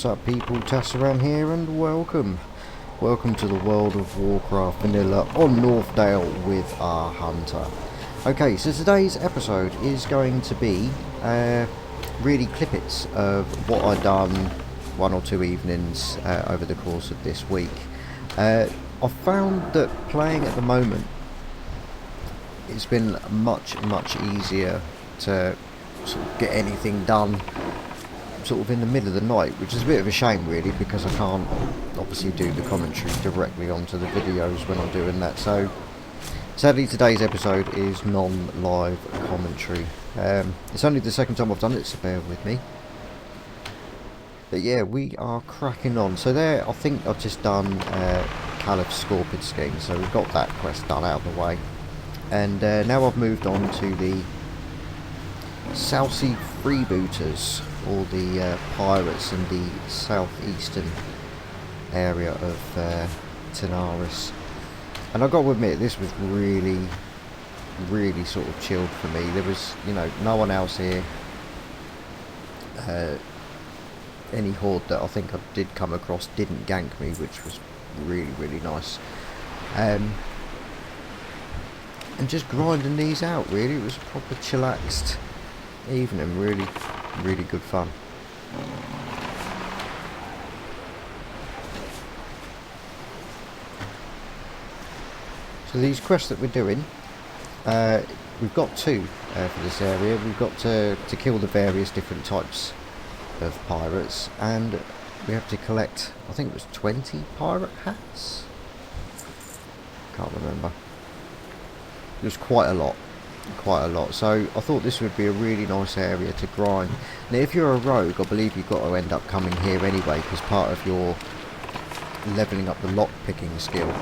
What's up people, Tasaran here and welcome. Welcome to the World of Warcraft Vanilla on Northdale with our Hunter. Okay, so today's episode is going to be really clippets of what I've done one or two evenings over the course of this week. I've found that playing at the moment, it's been much easier to sort of get anything done sort of in the middle of the night, which is a bit of a shame really, because I can't obviously do the commentary directly onto the videos when I'm doing that. So sadly today's episode is non-live commentary. It's only the second time I've done it, so bear with me. But yeah, we are cracking on. So there, I think I've just done Caliph Scorpion Scheme, so we've got that quest done out of the way. And now I've moved on to the South Sea Freebooters, or the pirates in the southeastern area of Tanaris. And I've got to admit, this was really sort of chilled for me. There was, you know, no one else here. Any horde that I think I did come across didn't gank me, which was really nice. And just grinding these out, really. It was a proper chillaxed evening, really good fun. So these quests that we're doing, we've got two for this area. We've got to kill the various different types of pirates, and we have to collect, I think it was 20 pirate hats? Can't remember. It was quite a lot. So I thought this would be a really nice area to grind. Now if you're a rogue, I believe you've got to end up coming here anyway, because part of your levelling up the lock picking skill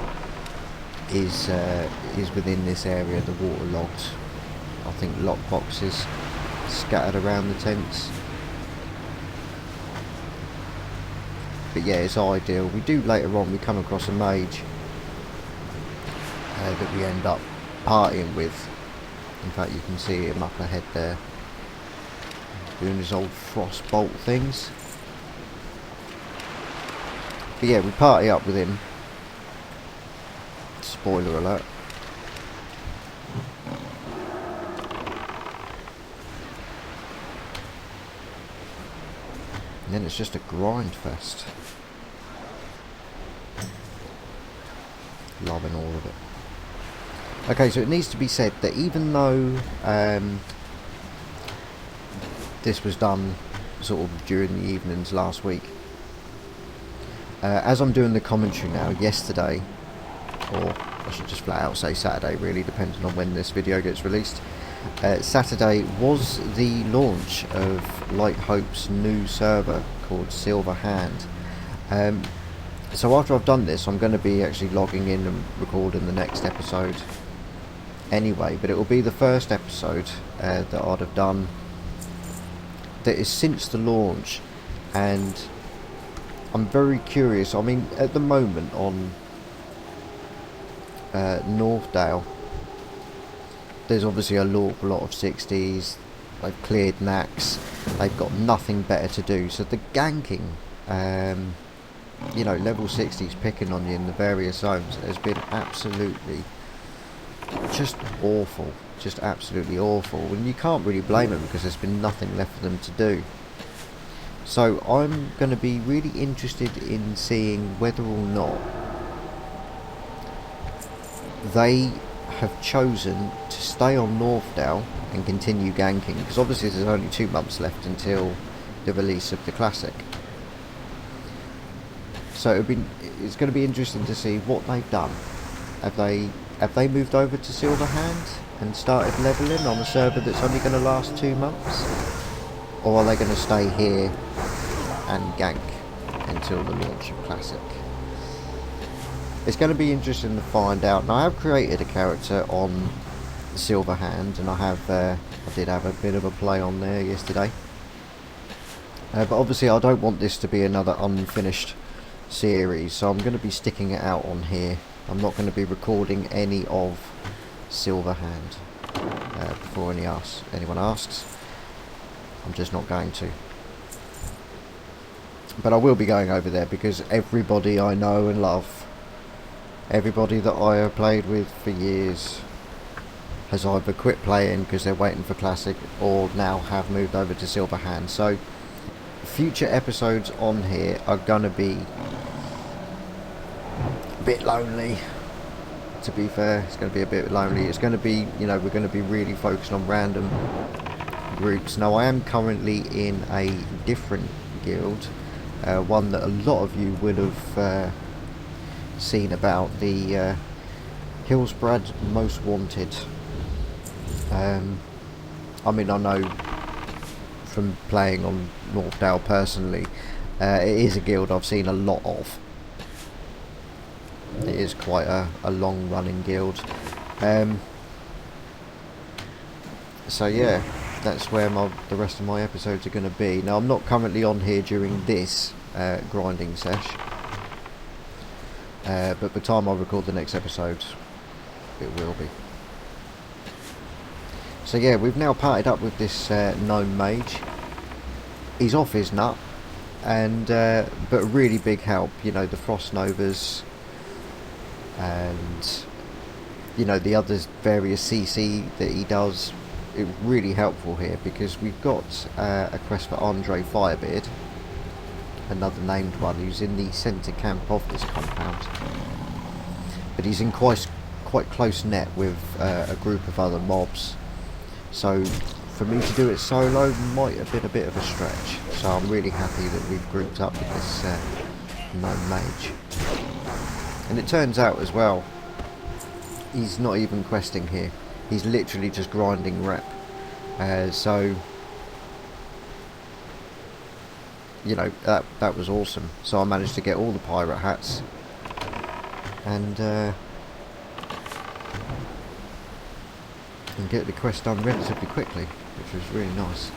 is within this area, the waterlogged, I think, lock boxes scattered around the tents. But yeah, it's ideal. We do later on, we come across a mage that we end up partying with. In fact, you can see him up ahead there, doing his old frostbolt things. But yeah, we party up with him. Spoiler alert. And then it's just a grind fest. Loving all of it. Okay, so it needs to be said that even though this was done sort of during the evenings last week, as I'm doing the commentary now, yesterday, or I should just flat out say Saturday really, depending on when this video gets released, Saturday was the launch of Light Hope's new server called Silver Hand. So after I've done this, I'm going to be actually logging in and recording the next episode anyway, but it will be the first episode that I'd have done that is since the launch, and I'm very curious. I mean, at the moment on Northdale, there's obviously a lot of 60s, they've cleared knacks, they've got nothing better to do, so the ganking, you know, level 60s picking on you in the various zones has been absolutely just awful, just absolutely awful, and you can't really blame them because there's been nothing left for them to do. So I'm going to be really interested in seeing whether or not they have chosen to stay on Northdale and continue ganking, because obviously there's only 2 months left until the release of the classic. So it's going to be interesting to see what they've done. Have they moved over to Silver Hand and started levelling on a server that's only going to last 2 months? Or are they going to stay here and gank until the launch of Classic? It's going to be interesting to find out. Now, I have created a character on Silver Hand, and I did have a bit of a play on there yesterday. But obviously I don't want this to be another unfinished series, so I'm going to be sticking it out on here. I'm not going to be recording any of Silver Hand before anyone asks. I'm just not going to. But I will be going over there because everybody I know and love, everybody that I have played with for years, has either quit playing because they're waiting for Classic or now have moved over to Silver Hand. So future episodes on here are going to be a bit lonely. To be fair, it's going to be a bit lonely. It's going to be, you know, we're going to be really focused on random groups. Now, I am currently in a different guild, one that a lot of you would have seen about, the Hillsbrad Most Wanted. I mean, I know from playing on Northdale personally, it is a guild I've seen a lot of. It is quite a long running guild. So yeah, that's where the rest of my episodes are going to be. Now, I'm not currently on here during this grinding sesh, but by the time I record the next episode, it will be. So yeah, we've now parted up with this gnome mage. He's off his nut, and but a really big help. You know, the Frost Novas, and you know the other various CC that he does. It's really helpful here because we've got a quest for Andre Firebeard, another named one, who's in the centre camp of this compound, but he's in quite close net with a group of other mobs. So for me to do it solo might have been a bit of a stretch. So I'm really happy that we've grouped up with this gnome mage. And it turns out as well, he's not even questing here. He's literally just grinding rep. So you know, that was awesome. So I managed to get all the pirate hats, and get the quest done relatively quickly, which was really nice.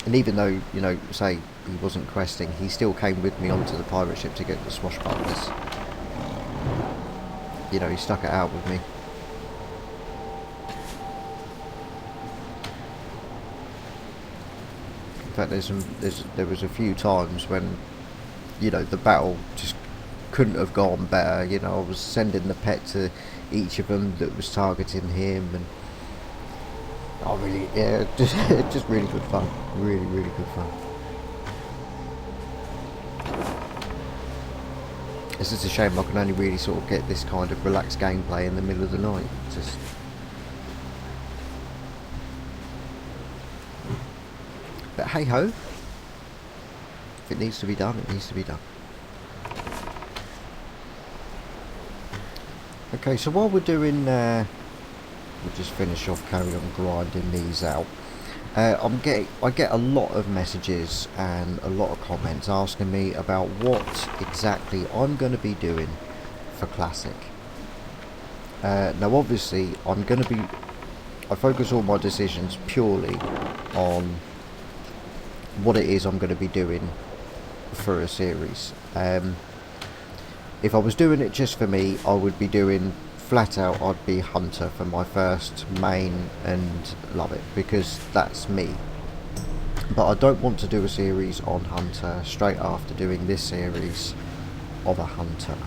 And even though, you know, say he wasn't questing, he still came with me onto the pirate ship to get the swashbucklers. You know, he stuck it out with me. In fact, there was a few times when, you know, the battle just couldn't have gone better. You know, I was sending the pet to each of them that was targeting him, and oh, really, yeah, just really good fun. Really good fun. It's just a shame I can only really sort of get this kind of relaxed gameplay in the middle of the night. Just but hey ho, if it needs to be done, it needs to be done. Okay, so while we're doing, we'll just finish off, carry on grinding these out. I get a lot of messages and a lot of comments asking me about what exactly I'm going to be doing for Classic. Now obviously I focus all my decisions purely on what it is I'm going to be doing for a series. If I was doing it just for me, I would be doing flat out, I'd be Hunter for my first main and love it, because that's me. But I don't want to do a series on Hunter straight after doing this series of a Hunter.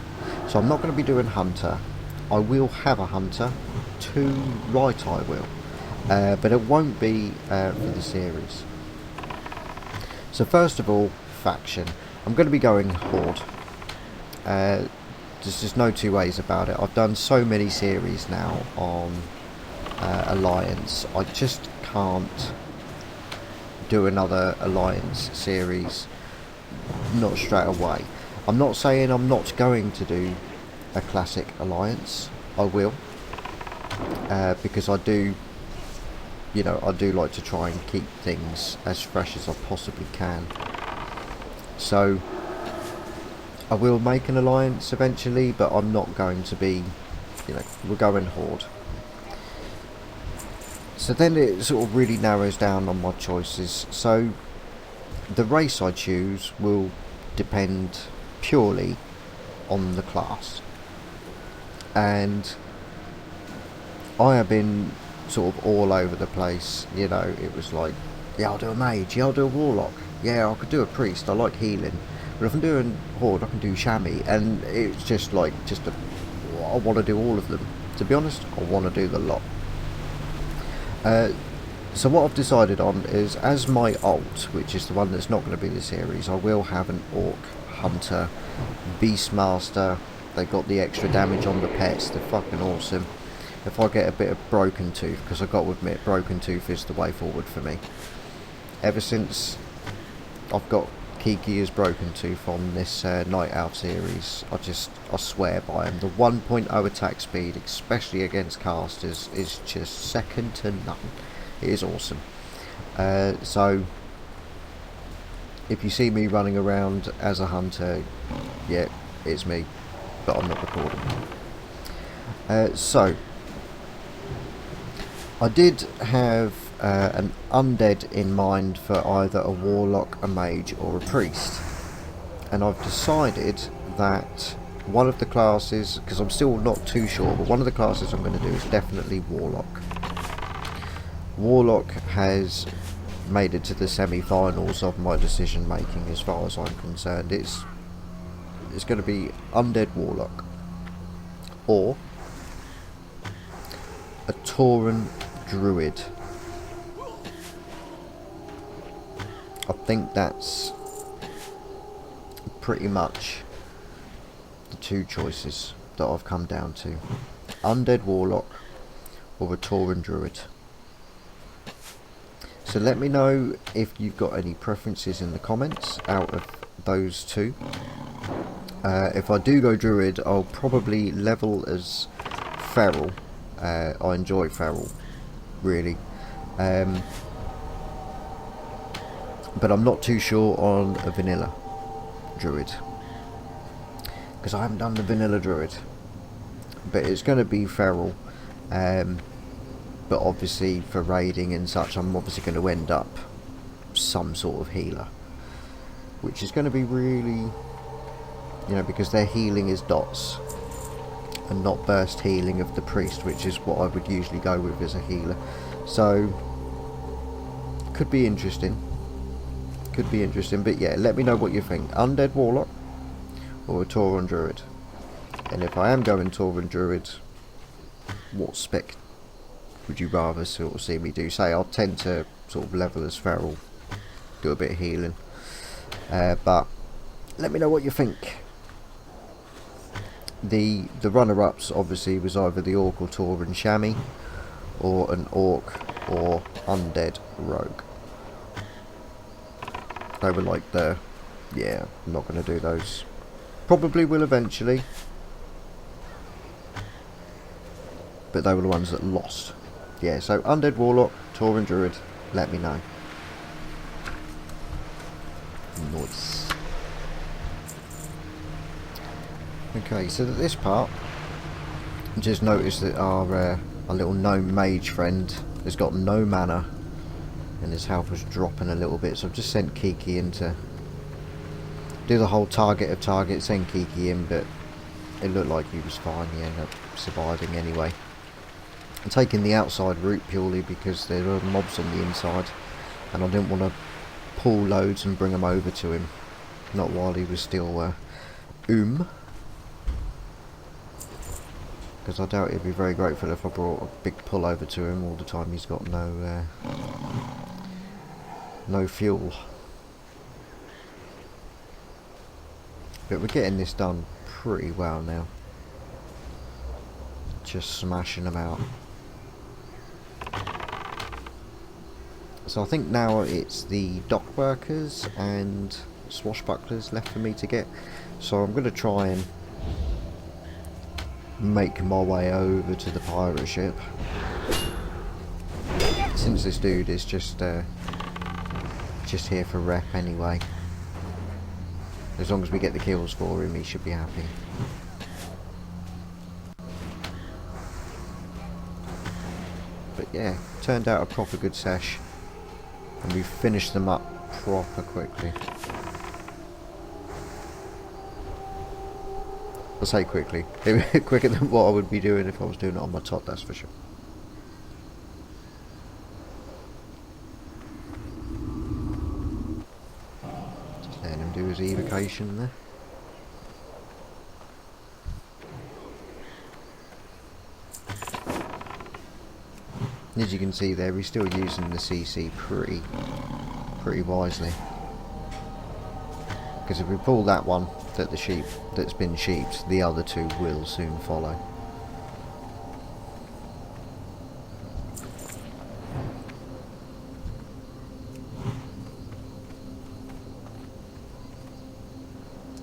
So I'm not going to be doing Hunter. I will have a Hunter, right I will, but it won't be for the series. So first of all, faction. I'm going to be going Horde. There's just no two ways about it. I've done so many series now on Alliance. I just can't do another Alliance series, not straight away. I'm not saying I'm not going to do a Classic Alliance. I will, because I do, you know, I do like to try and keep things as fresh as I possibly can. So I will make an alliance eventually, but I'm not going to be, you know, we're going Horde. So then it sort of really narrows down on my choices. So the race I choose will depend purely on the class. And I have been sort of all over the place, you know. It was like Yeah, I'll do a mage. Yeah, I'll do a warlock. Yeah, I could do a priest. I like healing. But if I'm doing horde, I can do chamois. And it's just like, I want to do all of them. To be honest, I want to do the lot. So what I've decided on is, as my ult, which is the one that's not going to be the series, I will have an Orc Hunter, Beastmaster. They got the extra damage on the pets. They're fucking awesome. If I get a bit of Broken Tooth, because I've got to admit, Broken Tooth is the way forward for me. Ever since I've got Kiki as Broken Tooth on this Nightelf series, I swear by him. The 1.0 attack speed, especially against casters, is just second to none. It is awesome. So if you see me running around as a hunter, yeah, it's me, but I'm not recording. So I did have an undead in mind for either a warlock, a mage or a priest, and I've decided that one of the classes, because I'm still not too sure, but one of the classes I'm going to do is definitely warlock. Warlock has made it to the semi-finals of my decision making as far as I'm concerned. It's going to be undead warlock or a Tauren druid. I think that's pretty much the two choices that I've come down to: undead warlock or a Tauren druid. So let me know if you've got any preferences in the comments out of those two. If I do go druid, I'll probably level as feral. I enjoy feral, really. But I'm not too sure on a vanilla druid, because I haven't done the vanilla druid. But it's going to be feral. But obviously for raiding and such, I'm obviously going to end up some sort of healer, which is going to be really, you know, because their healing is dots and not burst healing of the priest, which is what I would usually go with as a healer. So could be interesting, but yeah, let me know what you think: undead warlock or a Tauren druid. And if I am going Tauren druid, what spec would you rather sort of see me do? Say, I'll tend to sort of level as feral, do a bit of healing, but let me know what you think. The runner-ups obviously was either the Orc or Tauren chamois, or an Orc or undead rogue. They were like the, yeah, I'm not going to do those. Probably will eventually, but they were the ones that lost. Yeah, so undead warlock, Tauren druid, let me know. Nice. Okay, so at this part, just noticed that our little gnome mage friend has got no mana, and his health was dropping a little bit, so I've just sent Kiki in to do the whole target of targets, send Kiki in, but it looked like he was fine. He ended up surviving anyway. I'm taking the outside route purely because there are mobs on the inside, and I didn't want to pull loads and bring them over to him, not while he was still because I doubt he'd be very grateful if I brought a big pull over to him all the time he's got no fuel. But we're getting this done pretty well now, just smashing them out. So I think now it's the dock workers and swashbucklers left for me to get, so I'm going to try and make my way over to the pirate ship, since this dude is just here for rep anyway. As long as we get the kills for him, he should be happy. But yeah, turned out a proper good sesh, and we finished them up proper quickly. I'll say quickly. Quicker than what I would be doing if I was doing it on my top, that's for sure. do his evocation there. As you can see there, he's still using the CC pretty wisely. Because if we pull that one, that's been sheeped, the other two will soon follow.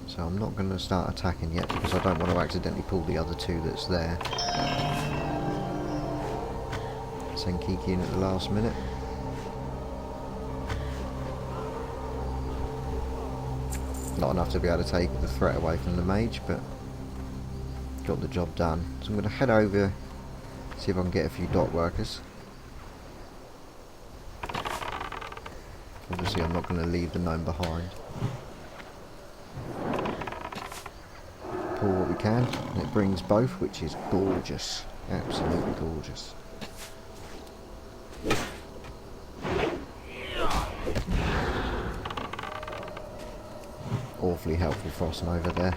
So I'm not going to start attacking yet because I don't want to accidentally pull the other two that's there. Send Kiki in at the last minute. Not enough to be able to take the threat away from the mage, but got the job done. So I'm going to head over, see if I can get a few dock workers. Obviously I'm not going to leave the gnome behind. Pull what we can, and it brings both, which is gorgeous. Absolutely gorgeous. Awfully helpful Frost over there.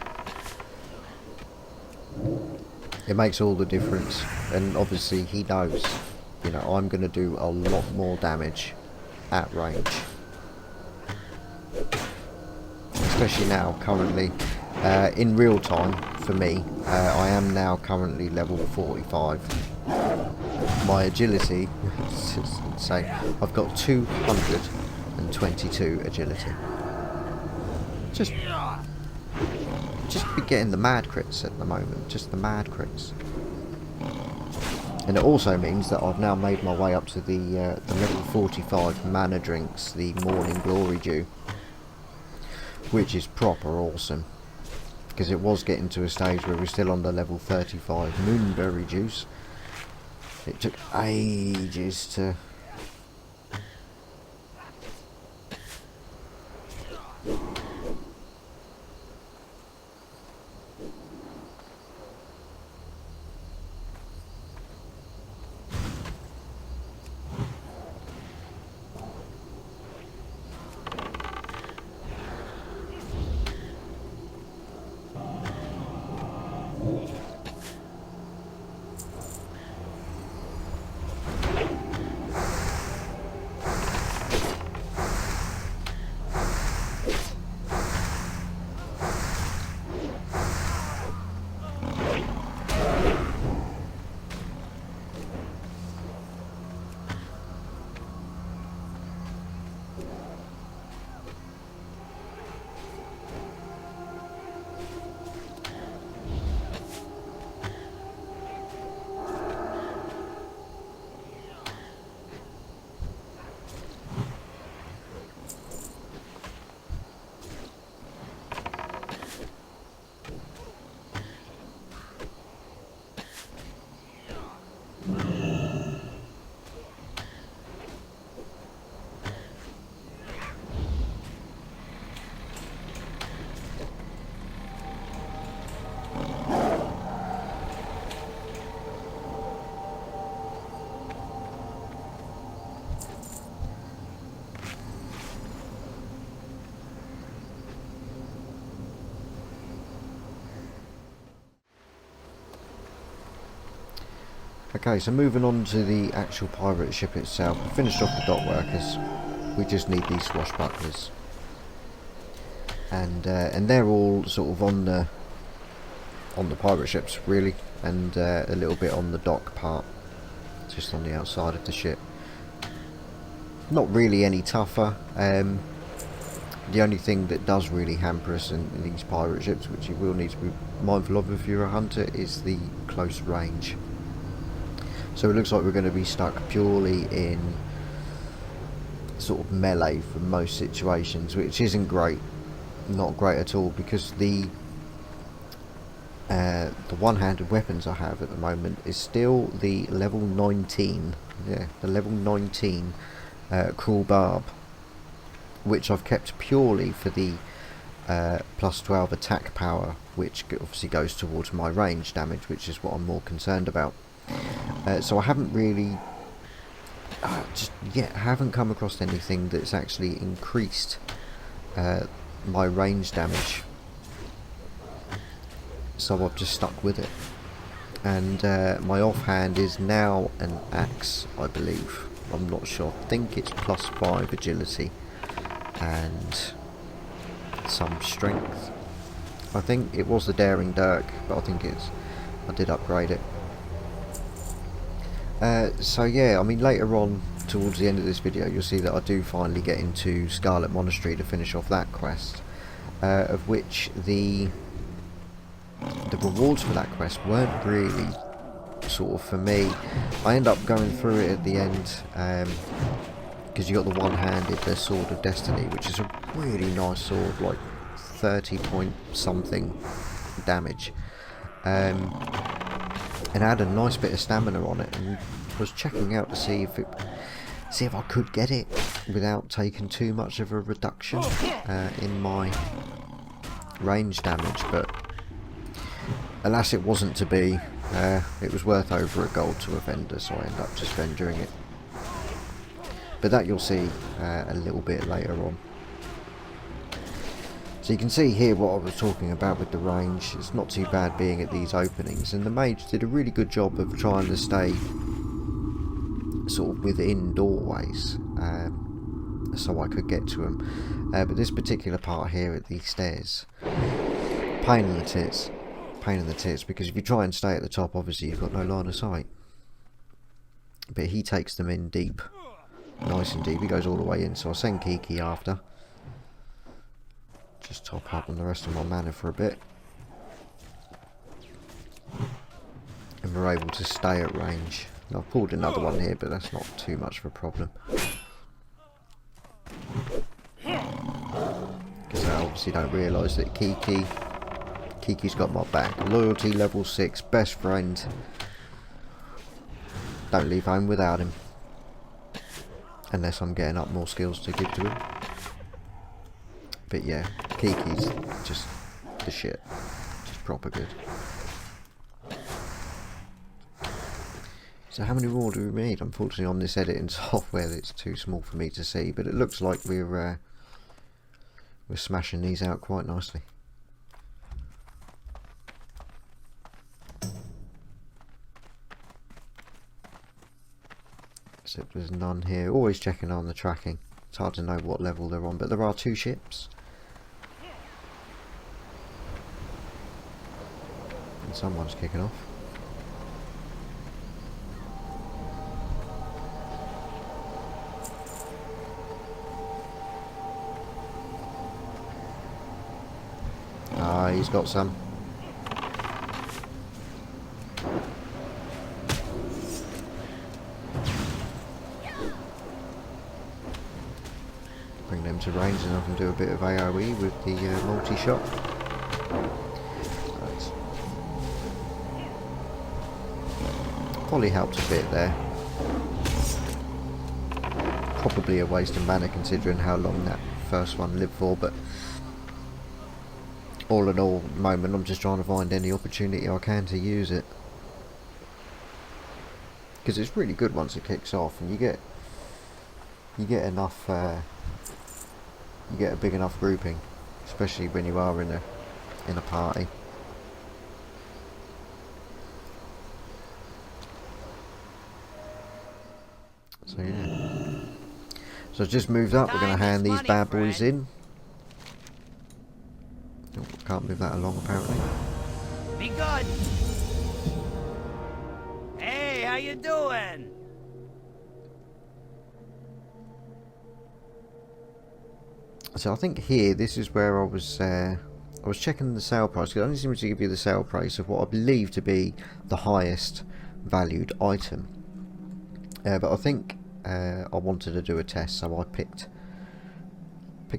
It makes all the difference, and obviously he knows, you know, I'm going to do a lot more damage at range. Especially now, currently, in real time, for me, I am now currently level 45. My agility, it's insane, I've got 222 agility. Just be getting the mad crits at the moment, just the mad crits. And it also means that I've now made my way up to the level 45 mana drinks, the Morning Glory Dew, which is proper awesome. Because it was getting to a stage where we're still on the level 35 Moonberry Juice. It took ages to... Okay, so moving on to the actual pirate ship itself. We finished off the dock workers. We just need these swashbucklers, and they're all sort of on the pirate ships really, and a little bit on the dock part, just on the outside of the ship. Not really any tougher. The only thing that does really hamper us in these pirate ships, which you will need to be mindful of if you're a hunter, is the close range. So it looks like we're going to be stuck purely in sort of melee for most situations, which isn't great, not great at all, because the one-handed weapons I have at the moment is still the level 19, yeah, the level 19 Cruel Barb, which I've kept purely for the plus 12 attack power, which obviously goes towards my range damage, which is what I'm more concerned about. So I haven't really just yet haven't come across anything that's actually increased my range damage, so I've just stuck with it. And my offhand is now an axe, I believe. I'm not sure. I think it's +5 agility and some strength. I think it was the Daring Dirk, but I did upgrade it. So yeah, I mean, later on towards the end of this video you'll see that I do finally get into Scarlet Monastery to finish off that quest, of which the rewards for that quest weren't really sort of for me. I end up going through it at the end because you got the one-handed, the Sword of Destiny, which is a really nice sword, like 30 point something damage, and had a nice bit of stamina on it, and was checking out to see if I could get it without taking too much of a reduction in my range damage, but alas, it wasn't to be. It was worth over a gold to a vendor, so I ended up just vendoring it. But that you'll see a little bit later on. So you can see here what I was talking about with the range. It's not too bad being at these openings, and the mage did a really good job of trying to stay sort of within doorways, so I could get to them. But this particular part here at these stairs, pain in the tits. Pain in the tits, because if you try and stay at the top, obviously you've got no line of sight. But he takes them in deep, nice and deep. He goes all the way in, so I'll send Kiki after. Just top up on the rest of my mana for a bit, and we're able to stay at range. Now, I've pulled another one here, but that's not too much of a problem, because I obviously don't realise that Kiki's got my back. Loyalty level 6, best friend. Don't leave home without him, unless I'm getting up more skills to give to him. But yeah, Kiki's just the shit. Just proper good. So how many more do we need? Unfortunately on this editing software it's too small for me to see, but it looks like we're smashing these out quite nicely. Except there's none here. Always checking on the tracking. It's hard to know what level they're on, but there are 2 ships. And someone's kicking off. Ah, he's got some. Bring them to range and I can do a bit of AoE with the multi-shot. Right. Probably helped a bit there. Probably a waste of mana considering how long that first one lived for, but all in all, at the moment I'm just trying to find any opportunity I can to use it, because it's really good once it kicks off, and you get enough, you get a big enough grouping, especially when you are in a party. So yeah, so I've just moved up. We're going to hand these bad boys in. Oh, can't move that along apparently. Be good. Hey, how you doing? So I think here, this is where I was checking the sale price, because it only seems to give you the sale price of what I believe to be the highest valued item. But I think I wanted to do a test, so I picked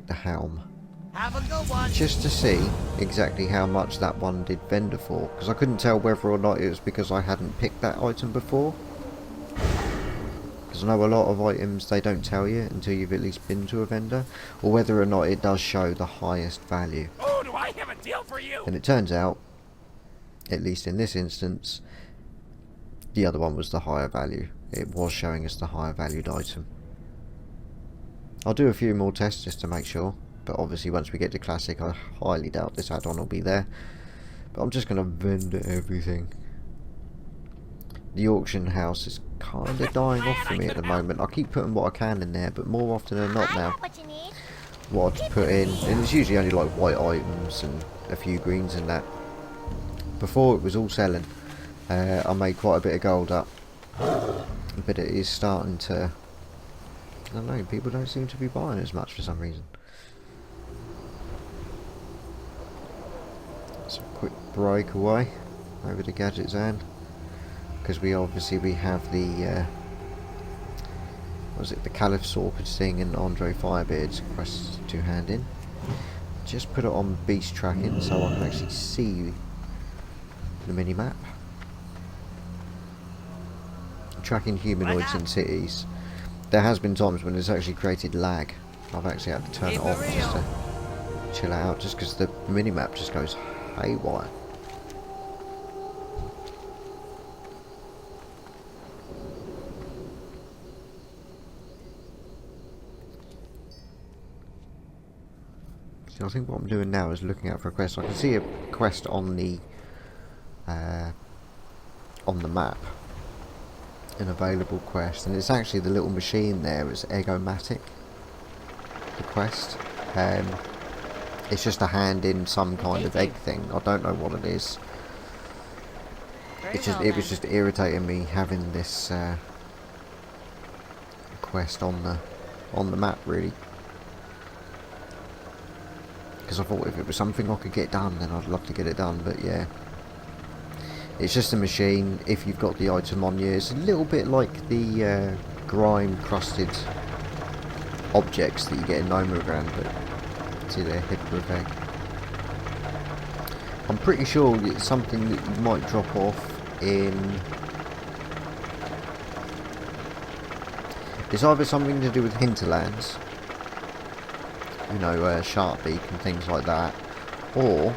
the helm. Have a good one. Just to see exactly how much that one did vendor for, because I couldn't tell whether or not it was because I hadn't picked that item before. Because I know a lot of items they don't tell you until you've at least been to a vendor, or whether or not it does show the highest value. Oh, do I have a deal for you? And it turns out, at least in this instance, the other one was the higher value. It was showing us the higher valued item. I'll do a few more tests just to make sure. But obviously once we get to Classic, I highly doubt this add-on will be there. But I'm just going to vendor everything. The auction house is kind of dying off for me at the moment. I keep putting what I can in there, but more often than not now, what I put in, and it's usually only like white items and a few greens and that. Before it was all selling. I made quite a bit of gold up, but it is starting to, I don't know, people don't seem to be buying as much for some reason. So quick breakaway over to Gadget Zan, because we have the what was it, the Caliph Sorpid thing and Andre Firebeard's quests to hand in. Just put it on beast tracking so I can actually see the mini map. Tracking humanoids in cities. There has been times when it's actually created lag. I've actually had to turn it off just to chill out, just because the mini map just goes haywire. So I think what I'm doing now is looking out for a quest. I can see a quest on the map, an available quest, and it's actually the little machine there. It's Egomatic, the quest. It's just a hand in some kind of egg thing. I don't know what it is. It was just irritating me having this quest on the map, really. Because I thought if it was something I could get done, then I'd love to get it done. But yeah, it's just a machine. If you've got the item on you, it's a little bit like the grime-crusted objects that you get in Nomogram, but to their hippogriff egg. I'm pretty sure it's something that you might drop off in. It's either something to do with hinterlands, you know, Sharpbeak and things like that, or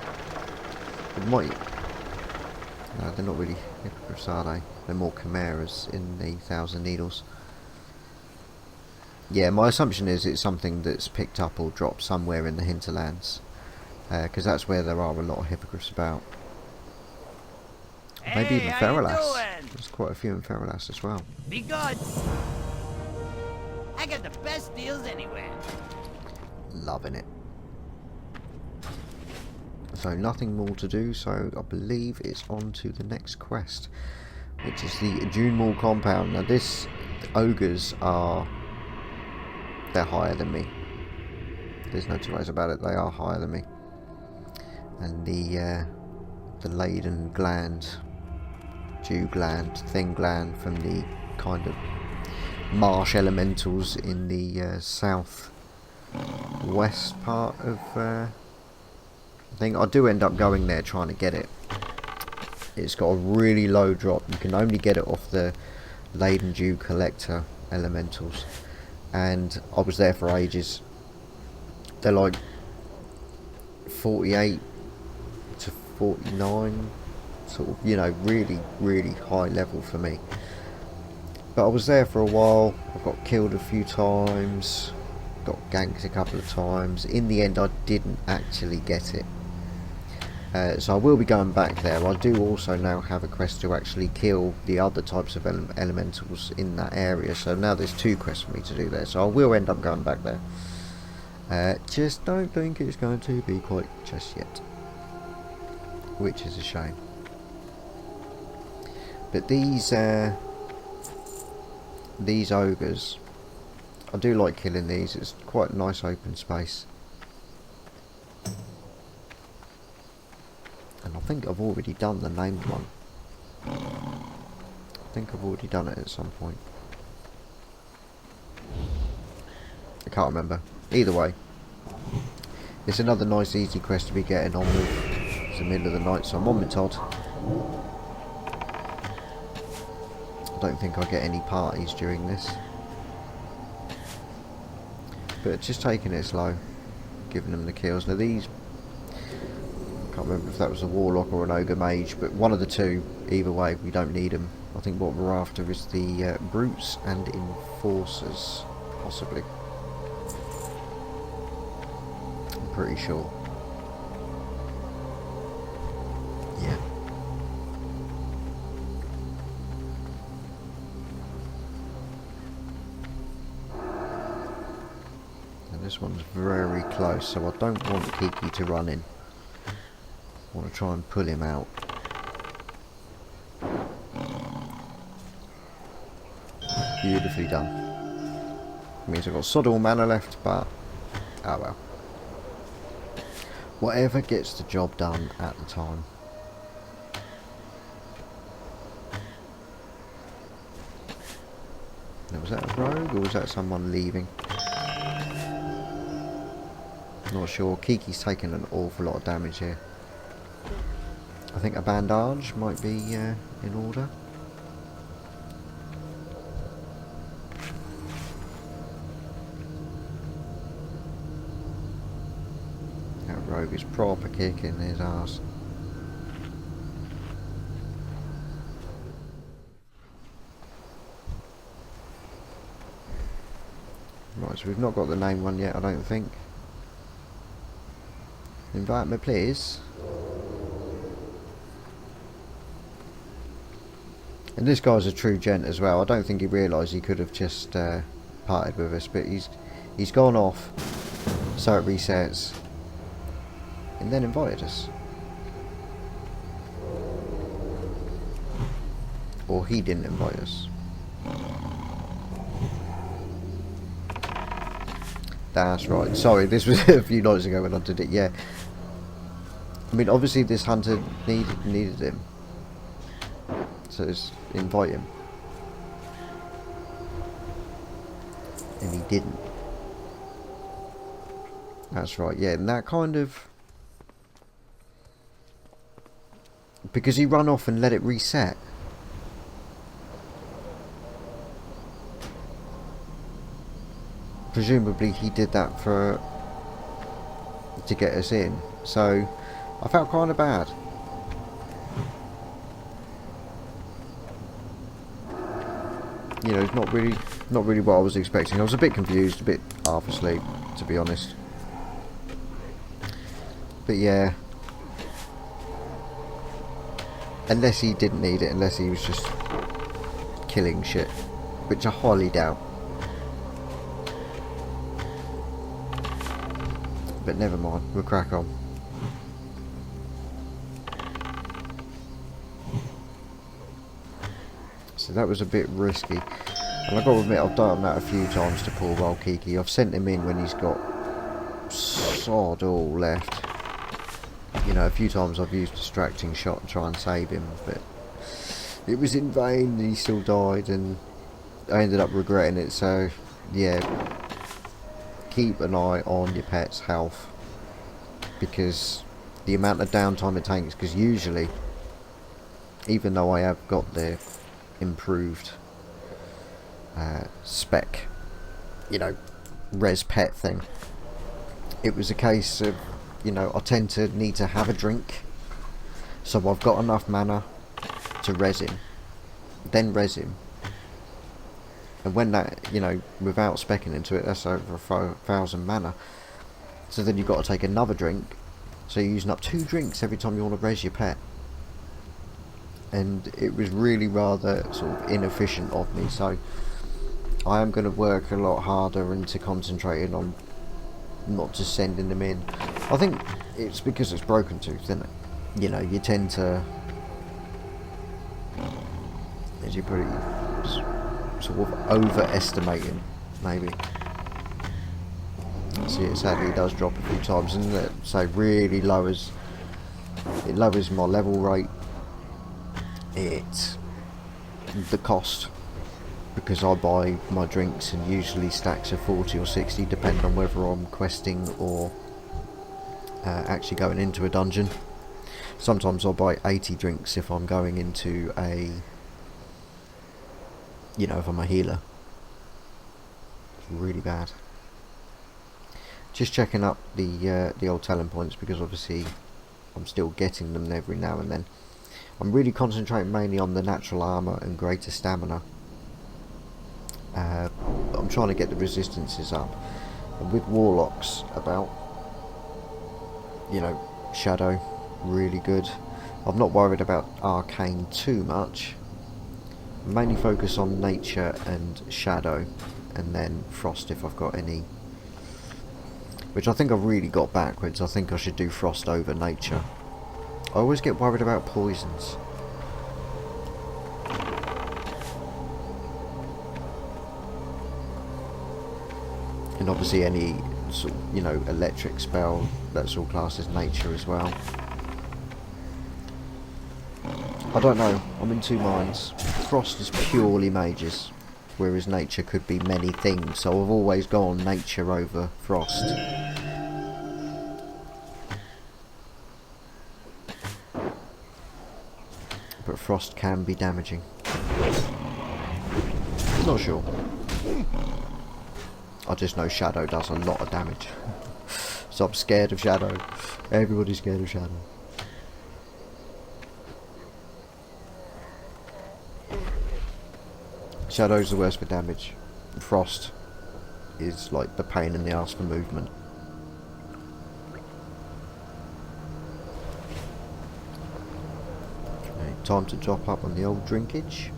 it might. No, they're not really hippogriffs, are they? They're more chimeras in the Thousand Needles. Yeah, my assumption is it's something that's picked up or dropped somewhere in the hinterlands, because that's where there are a lot of hippogriffs about. Hey, maybe even Feralas. doing? There's quite a few in Feralas as well. Be good. I got the best deals anywhere. Loving it. So nothing more to do, so I believe it's on to the next quest, which is the Dune Mall compound. Now this, ogres are, they're higher than me. There's no two ways about it, they are higher than me. And the Laden gland, dew gland, thin gland from the kind of marsh elementals in the south west part of thing. I do end up going there trying to get it. It's got a really low drop. You can only get it off the Laden Dew collector elementals, and I was there for ages. They're like 48 to 49, sort of, you know, really high level for me. But I was there for a while. I got killed a few times, got ganked a couple of times. In the end I didn't actually get it. So I will be going back there. I do also now have a quest to actually kill the other types of elementals in that area. So now there's 2 quests for me to do there. So I will end up going back there. Just don't think it's going to be quite just yet, which is a shame. But these ogres, I do like killing these. It's quite a nice open space. And I think I've already done the named one. I think I've already done it at some point. I can't remember. Either way, it's another nice easy quest to be getting on with. It's the middle of the night, so I'm on my Todd. I don't think I get any parties during this. But just taking it slow, giving them the kills. Now these, I can't remember if that was a warlock or an ogre mage, but one of the two. Either way, we don't need them. I think what we're after is the brutes and enforcers, possibly. pretty sure. Yeah. And this one's very close, so I don't want Kiki to run in. I want to try and pull him out. Beautifully done. Means I've got sod all mana left, but oh well. Whatever gets the job done at the time. Now, was that a rogue or was that someone leaving? Not sure. Kiki's taken an awful lot of damage here. I think a bandage might be in order. Rogue is proper kicking his ass. Right, so we've not got the name one yet, I don't think. Invite me, please. And this guy's a true gent as well. I don't think he realised he could have just parted with us, but he's gone off, so it resets. And then invited us. Or he didn't invite us. That's right. Sorry, this was a few nights ago when I did it, yeah. I mean, obviously this hunter needed him. So just invite him. And he didn't. That's right, yeah, and that kind of... Because he ran off and let it reset. Presumably he did that to get us in. So I felt kind of bad. You know, it's not really what I was expecting. I was a bit confused, a bit half asleep, to be honest. But yeah. Unless he didn't need it, unless he was just killing shit, which I highly doubt. But never mind, we'll crack on. So that was a bit risky. And I've got to admit, I've done that a few times to poor old Kiki. I've sent him in when he's got sod all left. You know, a few times I've used distracting shot to try and save him, but it was in vain. He still died, and I ended up regretting it. So, yeah, keep an eye on your pet's health, because the amount of downtime it takes. Because usually, even though I have got the improved spec, you know, res pet thing, it was a case of, you know, I tend to need to have a drink, so I've got enough mana to res him, then res him, and when that, you know, without specking into it, that's over 1,000 mana, so then you've got to take another drink, so you're using up 2 drinks every time you want to res your pet, and it was really rather sort of inefficient of me. So I am going to work a lot harder into concentrating on not just sending them in. I think it's because it's Broken Tooth, isn't it? You know, you tend to, as you put it, sort of overestimating, maybe. See, it sadly does drop a few times, and it so really lowers my level rate. The cost, because I buy my drinks in usually stacks of 40 or 60, depending on whether I'm questing or actually going into a dungeon. Sometimes I'll buy 80 drinks if I'm going into a, you know, if I'm a healer. It's really bad. Just checking up the old talent points, because obviously I'm still getting them every now and then. I'm really concentrating mainly on the natural armour and greater stamina. I'm trying to get the resistances up. And with warlocks about, you know, shadow, really good. I'm not worried about arcane too much. Mainly focus on nature and shadow, and then frost if I've got any. Which I think I've really got backwards. I think I should do frost over nature. I always get worried about poisons. And obviously any sort of, you know, electric spell, that's all classed as nature as well. I don't know, I'm in two minds. Frost is purely mages, whereas nature could be many things, so I've always gone nature over frost. But frost can be damaging. Not sure. I just know shadow does a lot of damage. So I'm scared of shadow. Everybody's scared of shadow. Shadow's the worst for damage. Frost is like the pain in the ass for movement. Okay, time to top up on the old drinkage.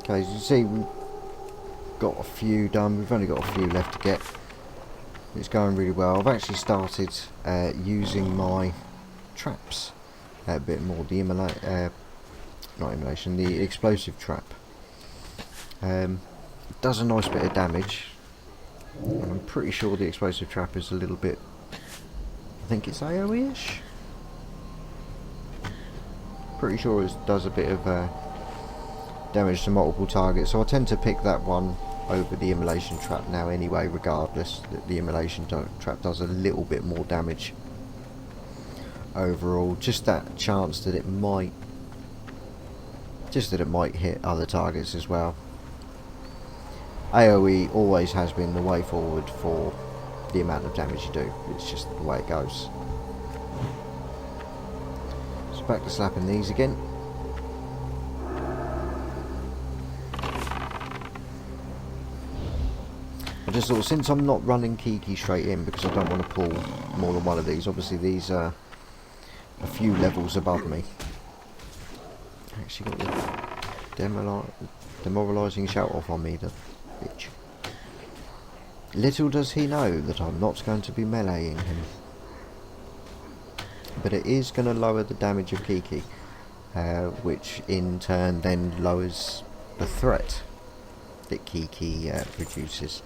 Okay, as you see, we've got a few done. We've only got a few left to get. It's going really well. I've actually started using my traps a bit more. The the explosive trap. Does a nice bit of damage. And I'm pretty sure the explosive trap is a little bit. I think it's AoE-ish. Pretty sure it does a bit of damage to multiple targets, so I tend to pick that one over the immolation trap now anyway, regardless. The immolation trap does a little bit more damage overall. Just that chance that it might hit other targets as well. AoE always has been the way forward for the amount of damage you do. It's just the way it goes. So back to slapping these again. I just thought, since I'm not running Kiki straight in because I don't want to pull more than one of these, obviously these are a few levels above me. Actually got the demoralising shout off on me, the bitch. Little does he know that I'm not going to be meleeing him. But it is going to lower the damage of Kiki, which in turn then lowers the threat that Kiki produces.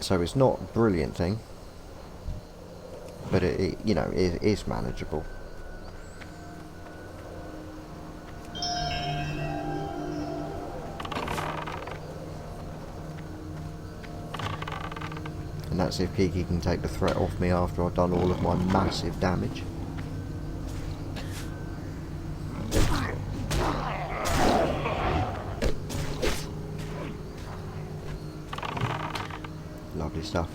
So it's not a brilliant thing, but it you know, it is manageable. And that's if Kiki can take the threat off me after I've done all of my massive damage. Lovely stuff.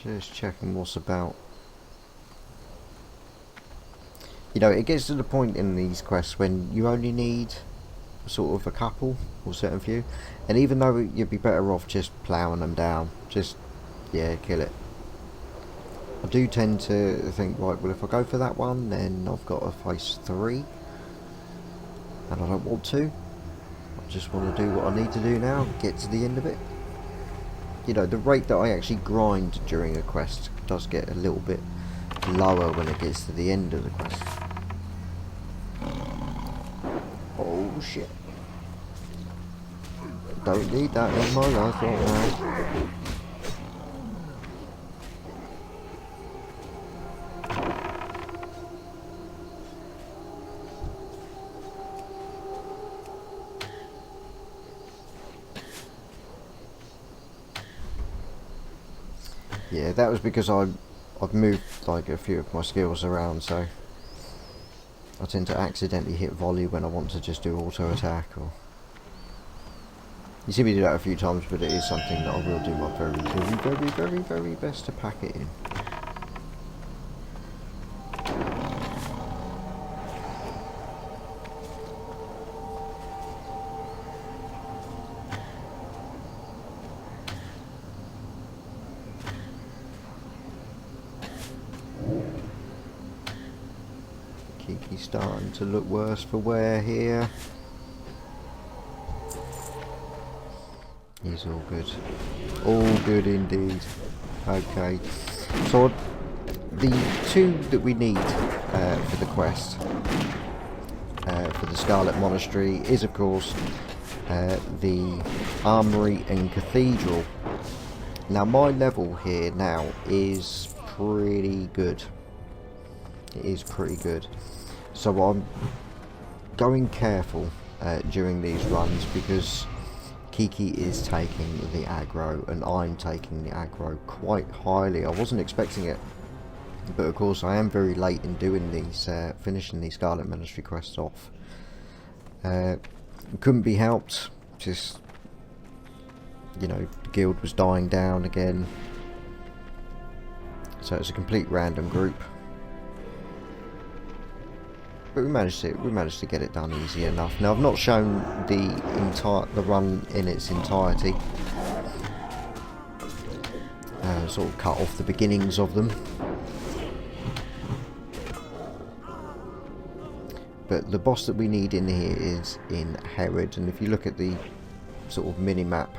Just checking what's about. You know, it gets to the point in these quests when you only need sort of a couple or certain few, and even though you'd be better off just ploughing them down, just, yeah, kill it. I do tend to think, right, well, if I go for that one, then I've got to face 3, and I don't want to. I just want to do what I need to do now, get to the end of it. You know, the rate that I actually grind during a quest does get a little bit lower when it gets to the end of the quest. Oh shit. Don't need that in my life right now. Yeah, that was because I've moved like a few of my skills around, so I tend to accidentally hit volley when I want to just do auto attack, or you see me do that a few times, but it is something that I will do my very best to pack it in. Kiki's starting to look worse for wear here. He's all good. All good indeed. Okay. So the two that we need for the quest for the Scarlet Monastery is of course the Armory and Cathedral. Now my level here now is pretty good. It is pretty good. So I'm going careful during these runs because Kiki is taking the aggro and I'm taking the aggro quite highly. I wasn't expecting it, but of course I am very late in doing these, finishing these Scarlet Monastery quests off. Couldn't be helped, just, you know, the guild was dying down again. So it's a complete random group. But we managed to get it done easy enough. Now I've not shown the run in its entirety. Sort of cut off the beginnings of them. But the boss that we need in here is in Herod, and if you look at the sort of mini-map,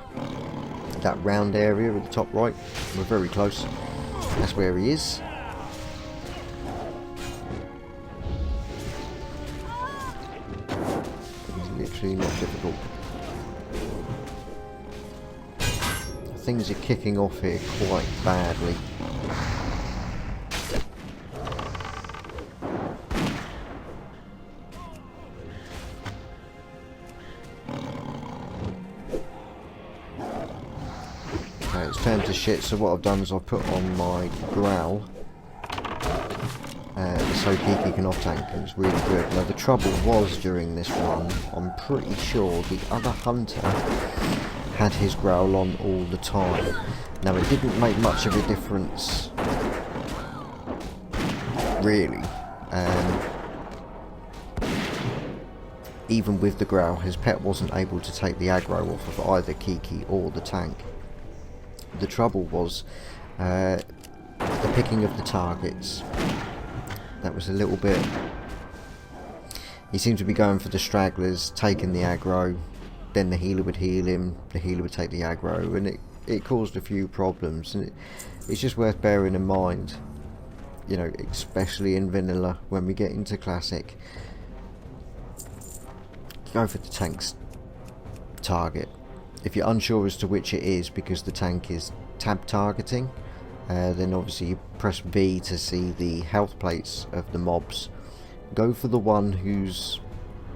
that round area at the top right, we're very close. That's where he is. Literally not difficult. Things are kicking off here quite badly. Okay, it's turned to shit, so what I've done is I've put on my growl so Kiki can off-tank, and it's really good. Now the trouble was during this run, I'm pretty sure the other hunter had his growl on all the time. Now it didn't make much of a difference, really. Even with the growl, his pet wasn't able to take the aggro off of either Kiki or the tank. The trouble was the picking of the targets. That was a little bit... He seemed to be going for the stragglers, taking the aggro, then the healer would heal him, the healer would take the aggro, and it caused a few problems. And it's just worth bearing in mind, you know, especially in vanilla, when we get into classic, go for the tank's target. If you're unsure as to which it is because the tank is tab targeting, then obviously you press B to see the health plates of the mobs. Go for the one who's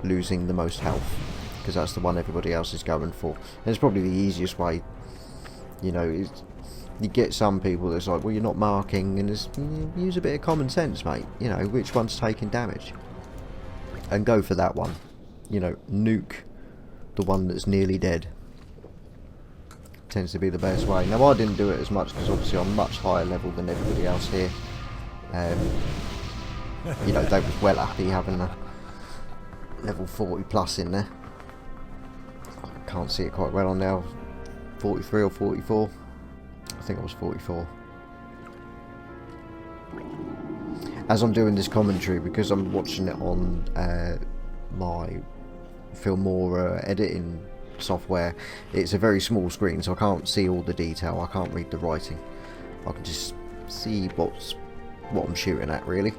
losing the most health, because that's the one everybody else is going for. And it's probably the easiest way, you know. You get some people that's like, well, you're not marking, and use a bit of common sense, mate. You know, which one's taking damage, and go for that one. You know, nuke the one that's nearly dead. Tends to be the best way. Now I didn't do it as much because obviously I'm much higher level than everybody else here. You know, they was well happy having a level 40 plus in there. I can't see it quite well on now. 43 or 44. I think I was 44. As I'm doing this commentary, because I'm watching it on my Filmora editing software, it's a very small screen, so I can't see all the detail. I can't read the writing. I can just see what I'm shooting at, really.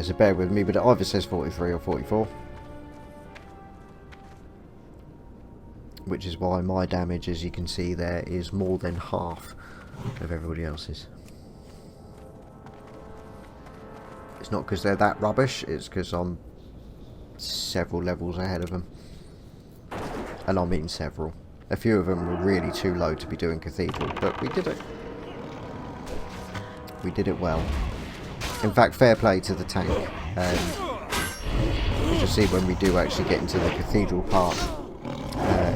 So bear with me, but it either says 43 or 44, which is why my damage, as you can see there, is more than half of everybody else's. It's not because they're that rubbish, it's because I'm several levels ahead of them. And I mean several. A few of them were really too low to be doing Cathedral, but we did it. We did it well. In fact, fair play to the tank. As you'll see when we do actually get into the cathedral part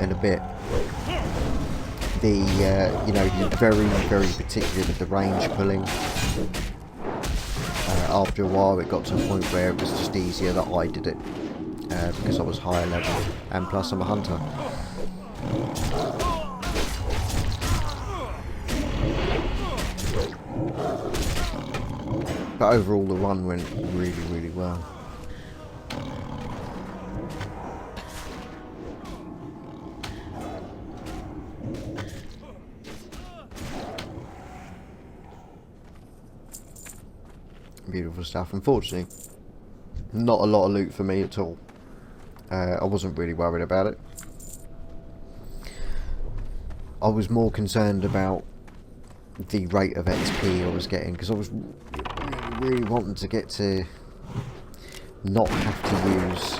in a bit. You know, you're very, very particular with the range pulling. After a while it got to a point where it was just easier that I did it. Because I was higher level, and plus I'm a hunter. But overall the run went really, really well. Beautiful stuff. Unfortunately, not a lot of loot for me at all. I wasn't really worried about it. I was more concerned about the rate of XP I was getting, because I was really wanting to get to not have to use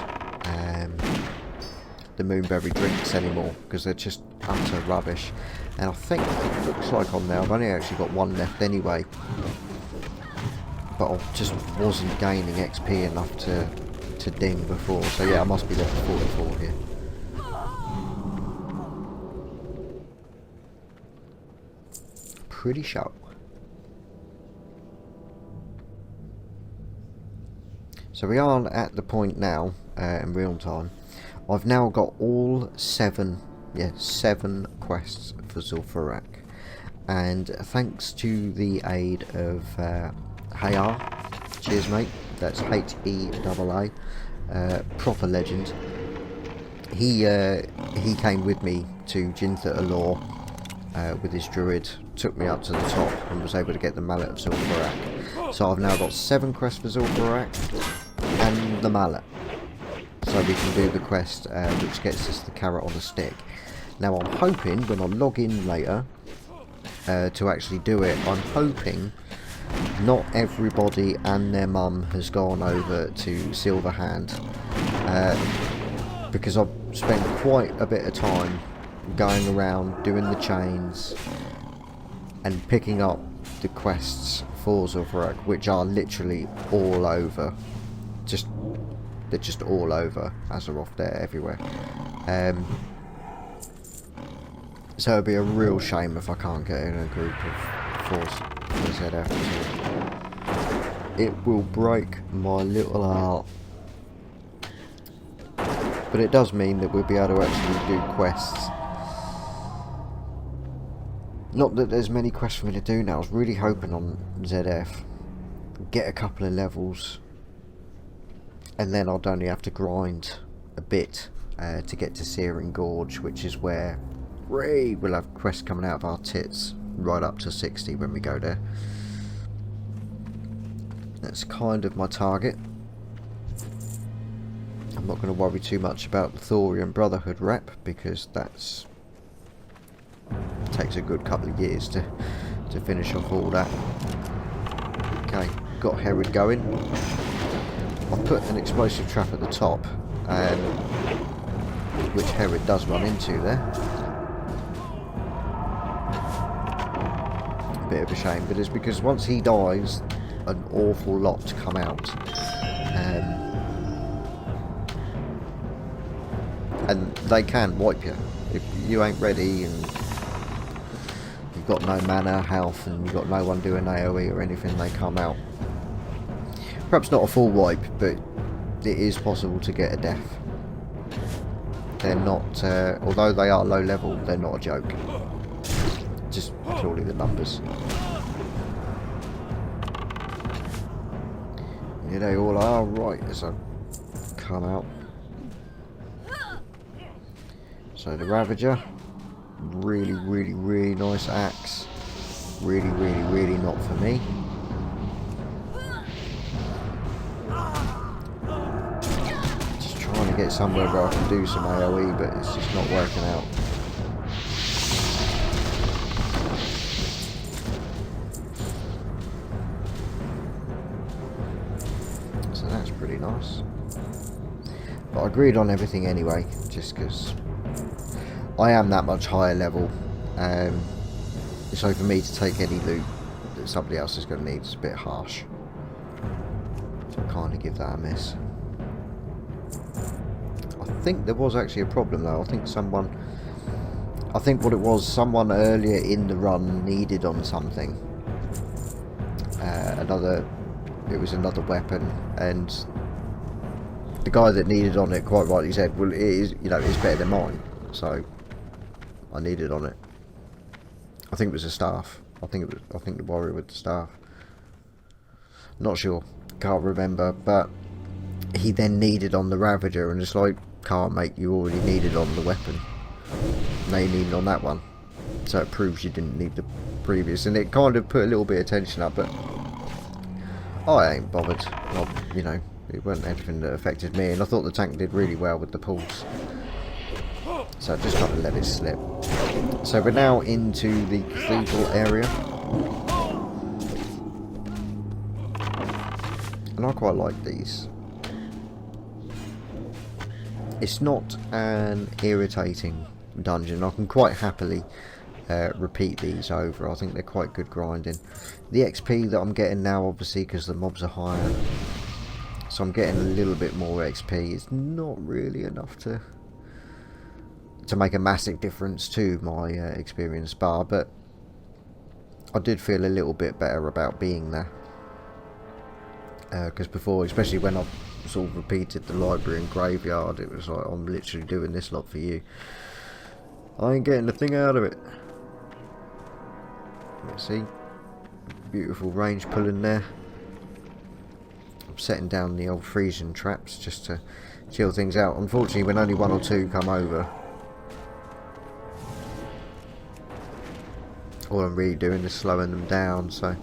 the moonberry drinks anymore, because they're just utter rubbish. And I think it looks like on there I've only actually got one left anyway. But I just wasn't gaining XP enough to ding before. So yeah, I must be level 44 here. Pretty sharp. So we are at the point now, in real time. I've now got all 7 quests for Zul'Farrak. And thanks to the aid of Hayar, cheers mate, that's H-E-A-A, proper legend. He came with me to Jintha Alor with his druid, took me up to the top and was able to get the mallet of Zul'Farrak. So I've now got 7 quests for Zul'Farrak and the mallet. So we can do the quest which gets us the carrot on a stick. Now I'm hoping when I log in later to actually do it, I'm hoping not everybody and their mum has gone over to Silverhand, because I've spent quite a bit of time going around doing the chains and picking up the quests for Zul'Farrak, which are literally all over. They're just all over as they're off there everywhere. So it'd be a real shame if I can't get in a group of 4 for ZF. It will break my little heart. But it does mean that we'll be able to actually do quests. Not that there's many quests for me to do now. I was really hoping on ZF get a couple of levels, and then I'd only have to grind a bit to get to Searing Gorge, which is where we'll have quests coming out of our tits right up to 60 when we go there. That's kind of my target. I'm not going to worry too much about the Thorian Brotherhood rep, because that's takes a good couple of years to finish off all that. Okay, got Herod going. I've put an explosive trap at the top, which Herod does run into there. Bit of a shame, but it's because once he dies an awful lot come out, and they can wipe you if you ain't ready and you've got no mana, health, and you've got no one doing AoE or anything. They come out. Perhaps not a full wipe, but it is possible to get a death. They're not, although they are low level, they're not a joke. Just purely the numbers. Yeah, they all are right as I come out. So the Ravager, really, really, really nice axe. Really, really, really not for me. Just trying to get somewhere where I can do some AoE, but it's just not working out. Pretty nice, but I agreed on everything anyway, just because I am that much higher level, so for me to take any loot that somebody else is going to need is a bit harsh. So I kind of give that a miss. I think there was actually a problem though. I think what it was, someone earlier in the run needed on something. It was another weapon, and the guy that needed on it quite rightly said, well, it is, you know, it's better than mine. So I needed on it. I think it was a staff. I think the warrior with the staff. Not sure. Can't remember. But he then needed on the Ravager, and it's like, can't, mate, you already needed on the weapon. Now you needed on that one. So it proves you didn't need the previous, and it kind of put a little bit of tension up, but I ain't bothered. You know, it wasn't anything that affected me, and I thought the tank did really well with the pulse. So I just kind of let it slip. So we're now into the cathedral area. And I quite like these. It's not an irritating dungeon. I can quite happily repeat these over. I think they're quite good grinding. The XP that I'm getting now, obviously, because the mobs are higher, so I'm getting a little bit more XP. It's not really enough to make a massive difference to my experience bar, but I did feel a little bit better about being there. Because before, especially when I sort of repeated the library and graveyard, it was like, I'm literally doing this lot for you. I ain't getting a thing out of it. Let's see. Beautiful range pulling there. I'm setting down the old freezing traps just to chill things out. Unfortunately, when only one or two come over, all I'm really doing is slowing them down, so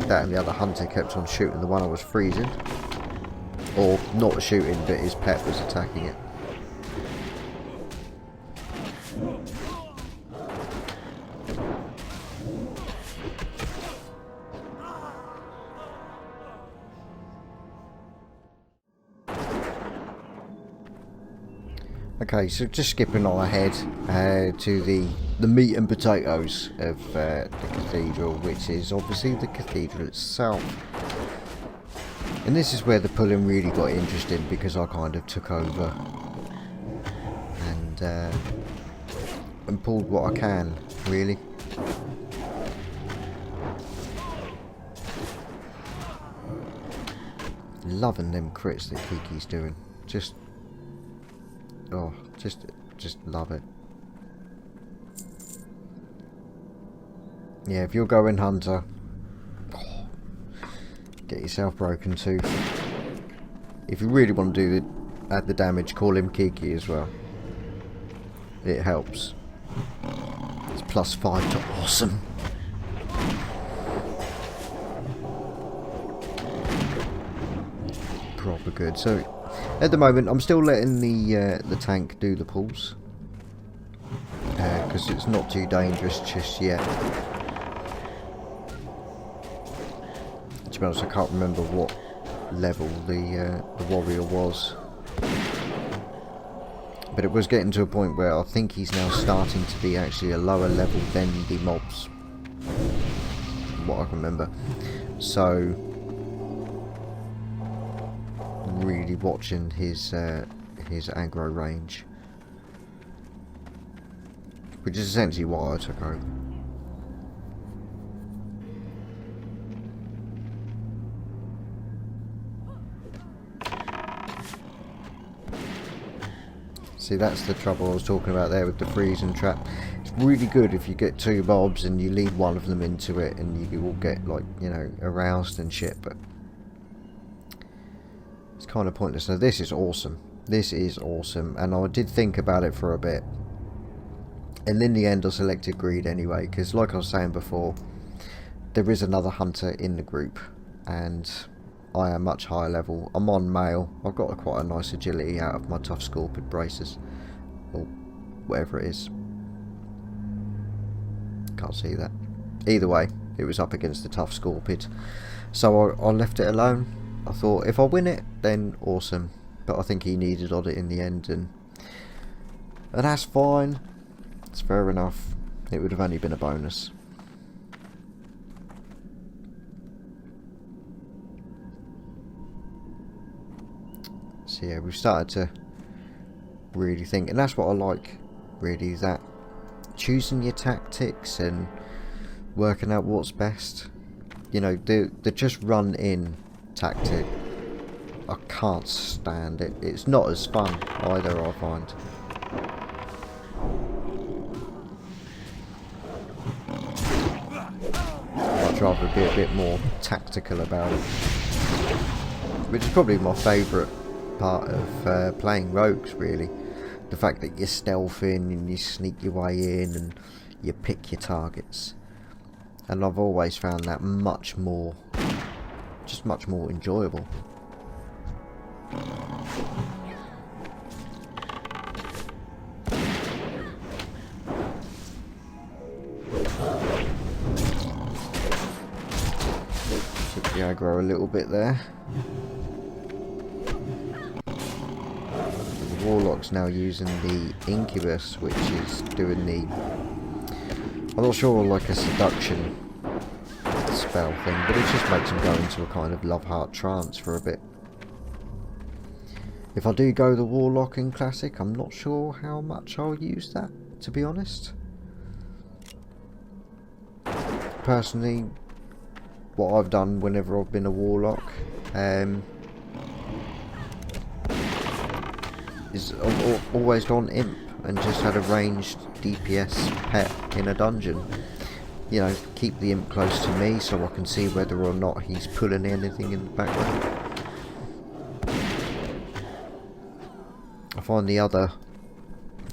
that and the other hunter kept on shooting the one I was freezing. Or not shooting, but his pet was attacking it. Okay, so just skipping on ahead to the meat and potatoes of the cathedral, which is obviously the cathedral itself. And this is where the pulling really got interesting, because I kind of took over and pulled what I can, really. Loving them crits that Kiki's doing. Just love it. Yeah, if you're going hunter, get yourself broken tooth. If you really want to add the damage, call him Kiki as well. It helps. It's +5 to awesome. Proper good. So at the moment, I'm still letting the tank do the pulls, because it's not too dangerous just yet. To be honest, I can't remember what level the warrior was, but it was getting to a point where I think he's now starting to be actually a lower level than the mobs, from what I can remember. So really watching his aggro range, which is essentially why I took over. See, that's the trouble I was talking about there with the freezing trap. It's really good if you get two mobs and you lead one of them into it and you all get, like, you know, aroused and shit, but it's kind of pointless. So this is awesome. This is awesome, and I did think about it for a bit, and in the end I selected greed anyway, because like I was saying before, there is another hunter in the group and I am much higher level. I'm on male. I've got quite a nice agility out of my tough scorpion braces, or whatever it is. Can't see that. Either way, it was up against the tough scorpion, so I left it alone. I thought if I win it, then awesome, but I think he needed on it in the end, and that's fine. It's fair enough. It would have only been a bonus. So yeah, we've started to really think, and that's what I like, really, that choosing your tactics and working out what's best. You know, the just run in tactic, I can't stand it. It's not as fun either, I find. I'd rather be a bit more tactical about it, which is probably my favourite part of playing rogues, really. The fact that you're stealthing and you sneak your way in and you pick your targets. And I've always found that much more enjoyable. Took the aggro a little bit there. The Warlock's now using the Incubus, which is doing the... I'm not sure, like a seduction spell thing, but it just makes him go into a kind of love-heart trance for a bit. If I do go the Warlock in Classic, I'm not sure how much I'll use that, to be honest. Personally, what I've done whenever I've been a Warlock is I've always gone Imp and just had a ranged DPS pet in a dungeon. You know, keep the Imp close to me so I can see whether or not he's pulling anything in the background. I find the other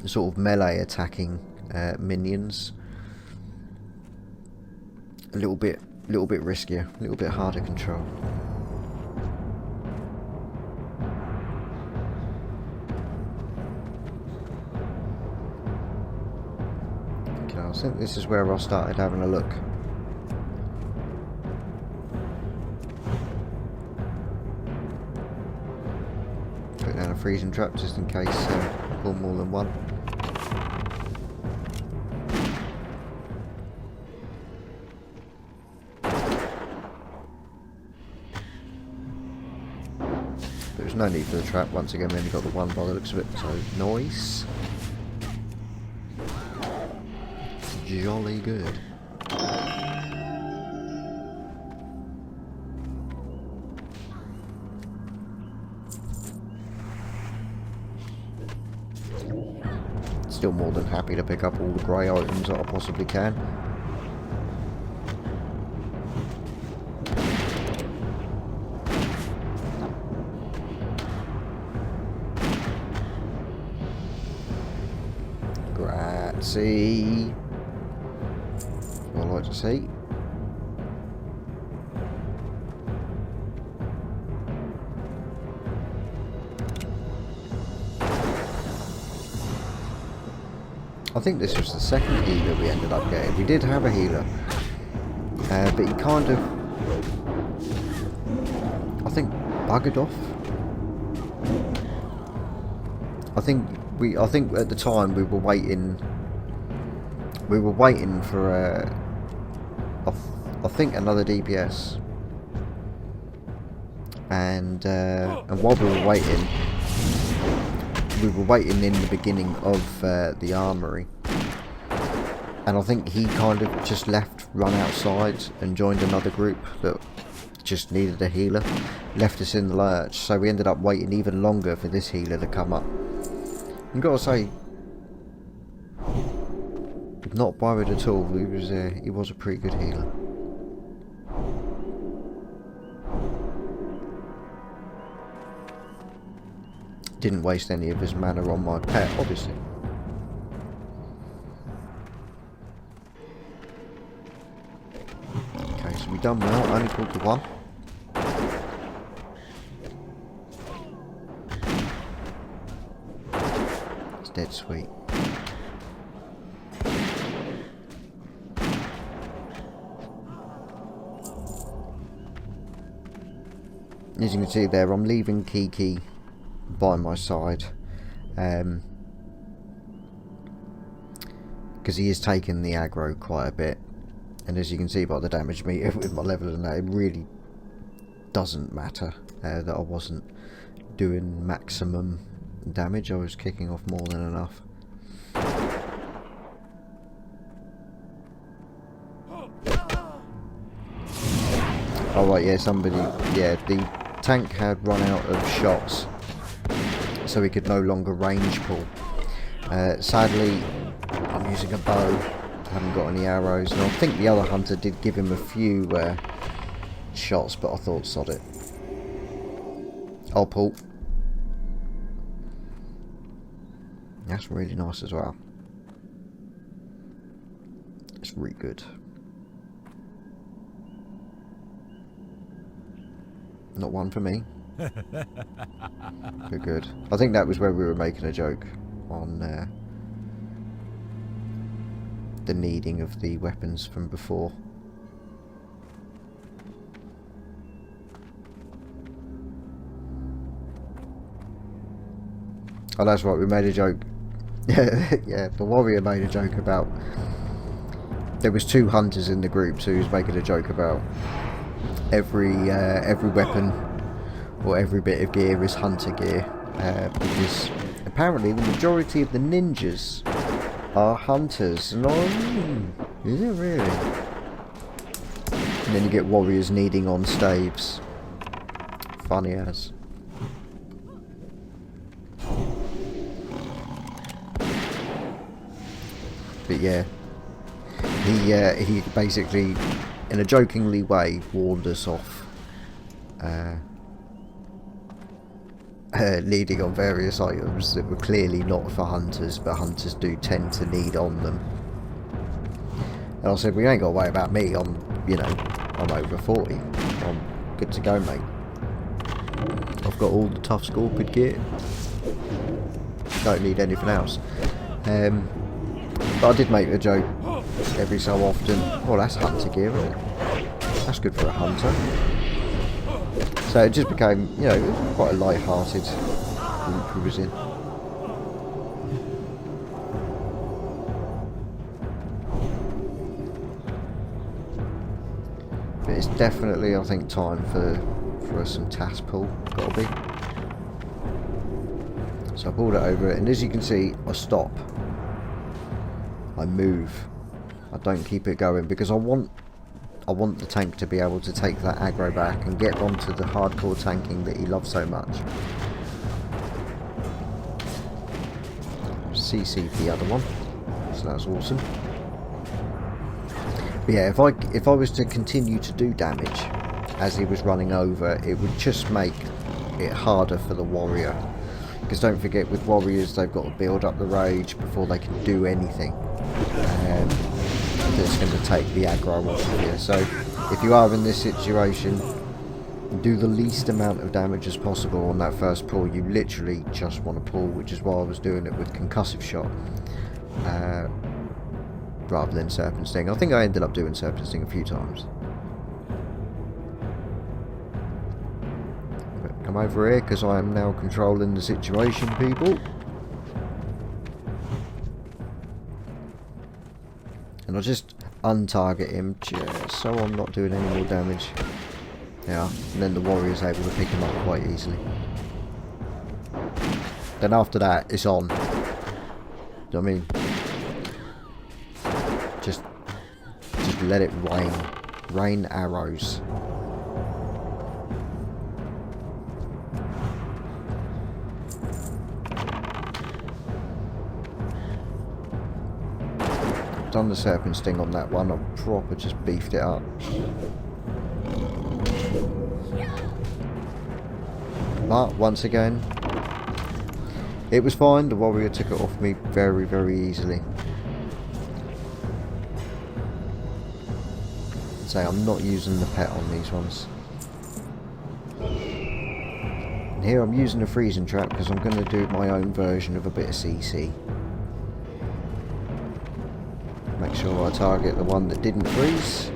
sort of melee attacking minions a little bit riskier, a little bit harder to control. I think this is where I started having a look. Put down a freezing trap just in case I pull more than one. There's no need for the trap. Once again, we only got the one by the looks of it, so nice. Jolly good. Still more than happy to pick up all the grey items that I possibly can. Grazie. I like to see. I think this was the second healer we ended up getting. We did have a healer, but he kind of, I think, buggered off. I think at the time we were waiting for I think another DPS, and while we were waiting in the beginning of the armory, and I think he kind of just run outside and joined another group that just needed a healer, left us in the lurch, so we ended up waiting even longer for this healer to come up. I've got to say, not worried at all. He was a pretty good healer. Didn't waste any of his mana on my pet, obviously. Okay, so we done well. Only pulled the one. It's dead sweet. As you can see there, I'm leaving Kiki by my side because he is taking the aggro quite a bit, and as you can see by the damage meter with my level and that, it really doesn't matter that I wasn't doing maximum damage. I was kicking off more than enough. Oh right, yeah, somebody, yeah, the tank had run out of shots, so he could no longer range pull. Sadly, I'm using a bow, haven't got any arrows, and I think the other hunter did give him a few shots, but I thought, sod it. I'll pull. That's really nice as well. It's really good. Not one for me. Good, good. I think that was where we were making a joke on the needing of the weapons from before. Oh, that's right, we made a joke. Yeah, the warrior made a joke about... There was 2 hunters in the group, so he was making a joke about every weapon or every bit of gear is hunter gear, because apparently the majority of the ninjas are hunters. And is it really? And then you get warriors needing on staves. Funny as. But yeah, he basically, in a jokingly way, warned us off leading on various items that were clearly not for hunters, but hunters do tend to need on them. And I said, we ain't got to worry about me, I'm over 40, I'm good to go, mate. I've got all the tough scorpion gear, don't need anything else. But I did make the joke every so often, well, that's hunter gear, isn't it? That's good for a hunter. So it just became, it was quite a light-hearted group we was in. But it's definitely, I think, time for some TAS pull, gotta be. So I pulled it over, and as you can see, I stop. I move. I don't keep it going because I want the tank to be able to take that aggro back and get onto the hardcore tanking that he loves so much. CC'd the other one, so that's awesome. But yeah, if I was to continue to do damage as he was running over, it would just make it harder for the warrior. Because don't forget, with warriors, they've got to build up the rage before they can do anything. That's going to take the aggro off of you. So if you are in this situation, do the least amount of damage as possible on that first pull. You literally just want to pull, which is why I was doing it with concussive shot rather than serpent sting. I think I ended up doing serpent sting a few times. But come over here because I am now controlling the situation, people. And I'll just untarget him just so I'm not doing any more damage. Yeah, and then the warrior's able to pick him up quite easily. Then after that, it's on. Do you know what I mean? Just let it rain. Rain arrows. Done the serpent sting on that one. I've proper just beefed it up. But once again, it was fine. The warrior took it off me very, very easily. So I'm not using the pet on these ones. And here I'm using a freezing trap because I'm going to do my own version of a bit of CC. Make sure I target the one that didn't freeze.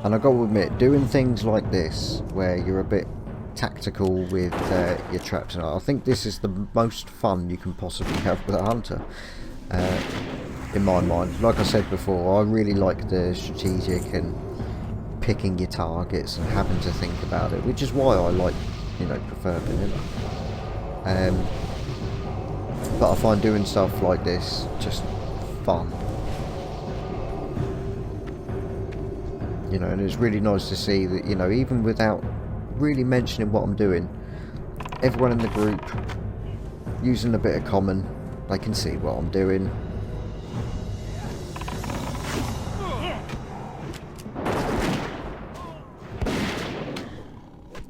And I've got to admit, doing things like this, where you're a bit tactical with your traps. And I think this is the most fun you can possibly have with a hunter, in my mind. Like I said before, I really like the strategic and picking your targets and having to think about it, which is why I like, you know, prefer vanilla. But I find doing stuff like this just fun. You know, and it's really nice to see that, you know, even without really mentioning what I'm doing, everyone in the group using a bit of common, they can see what I'm doing.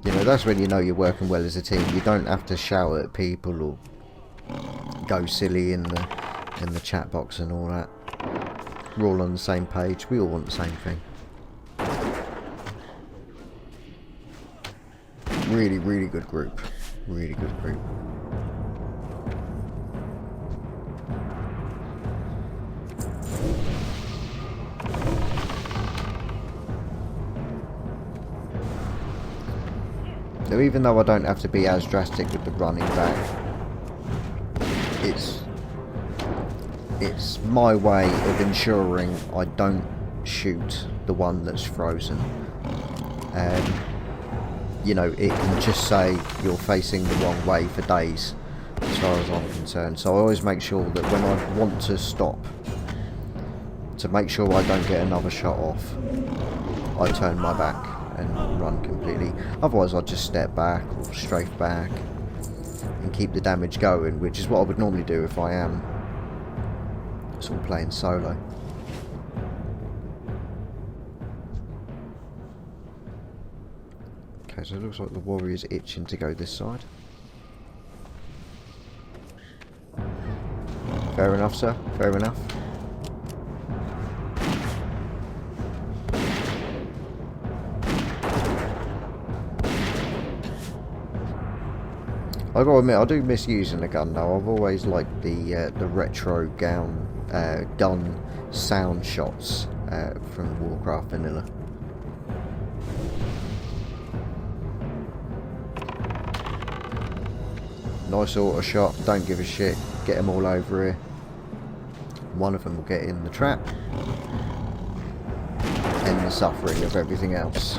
You know, that's when you know you're working well as a team. You don't have to shout at people or go silly in the chat box and all that. We're all on the same page. We all want the same thing. Really, really good group. Really good group. Now, even though I don't have to be as drastic with the running back, it's my way of ensuring I don't shoot the one that's frozen. You know, it can just say you're facing the wrong way for days, as far as I'm concerned. So I always make sure that when I want to stop, to make sure I don't get another shot off, I turn my back and run completely. Otherwise I'd just step back or strafe back and keep the damage going, which is what I would normally do if I am sort of playing solo. Okay, so it looks like the warrior's itching to go this side. Fair enough, sir. Fair enough. I gotta admit, I do miss using the gun though. I've always liked the retro gun sound shots from Warcraft Vanilla. Nice auto shot, don't give a shit, get them all over here. One of them will get in the trap, and the suffering of everything else.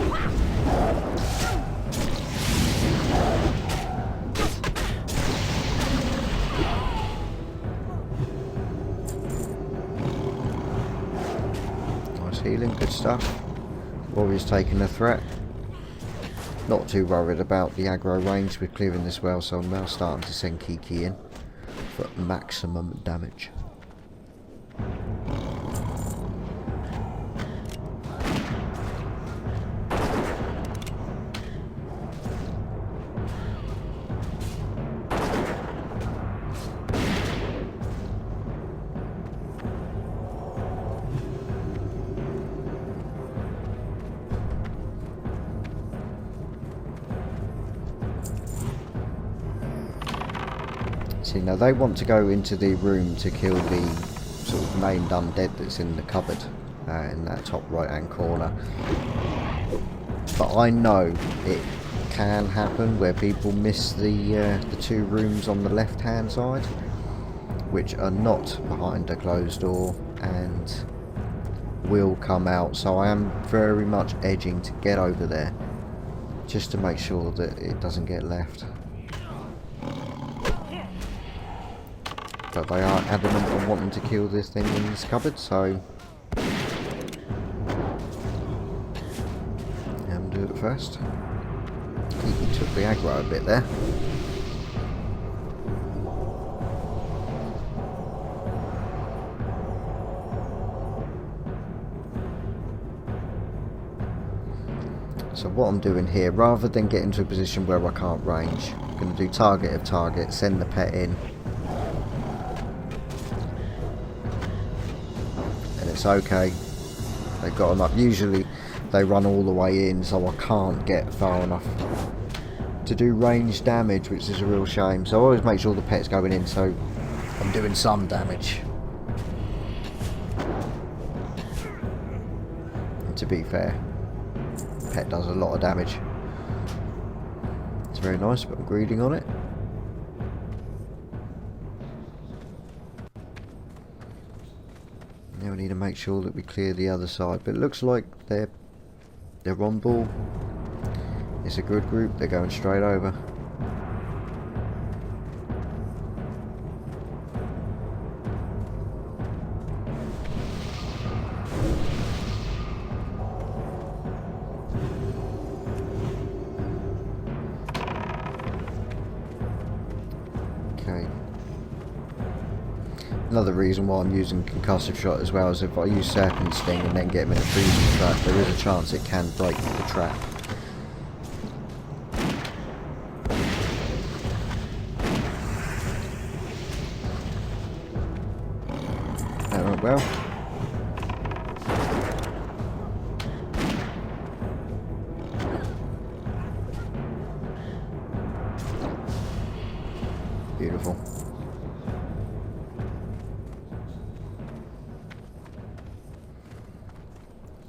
Nice healing, good stuff. Warrior's taking a threat. Not too worried about the aggro range, we're clearing this well, so I'm now starting to send Kiki in for maximum damage. See, now they want to go into the room to kill the sort of named undead that's in the cupboard in that top right hand corner. But I know it can happen where people miss the two rooms on the left hand side, which are not behind a closed door and will come out. So I am very much edging to get over there just to make sure that it doesn't get left. But they are adamant on wanting to kill this thing in this cupboard, so I'm do it first. He took the aggro a bit there. So what I'm doing here, rather than get into a position where I can't range, I'm going to do target of target, send the pet in. It's okay, they've got them up. Usually they run all the way in, so I can't get far enough to do range damage, which is a real shame. So I always make sure the pet's going in, so I'm doing some damage. And to be fair, pet does a lot of damage. very nice, but I'm greeting on it. Now we need to make sure that we clear the other side, but it looks like they're on ball. It's a good group, they're going straight over. Okay. Another reason why I'm using concussive shot as well is if I use serpent sting and then get him in a freezing trap, there is a chance it can break the trap. That went well. Beautiful.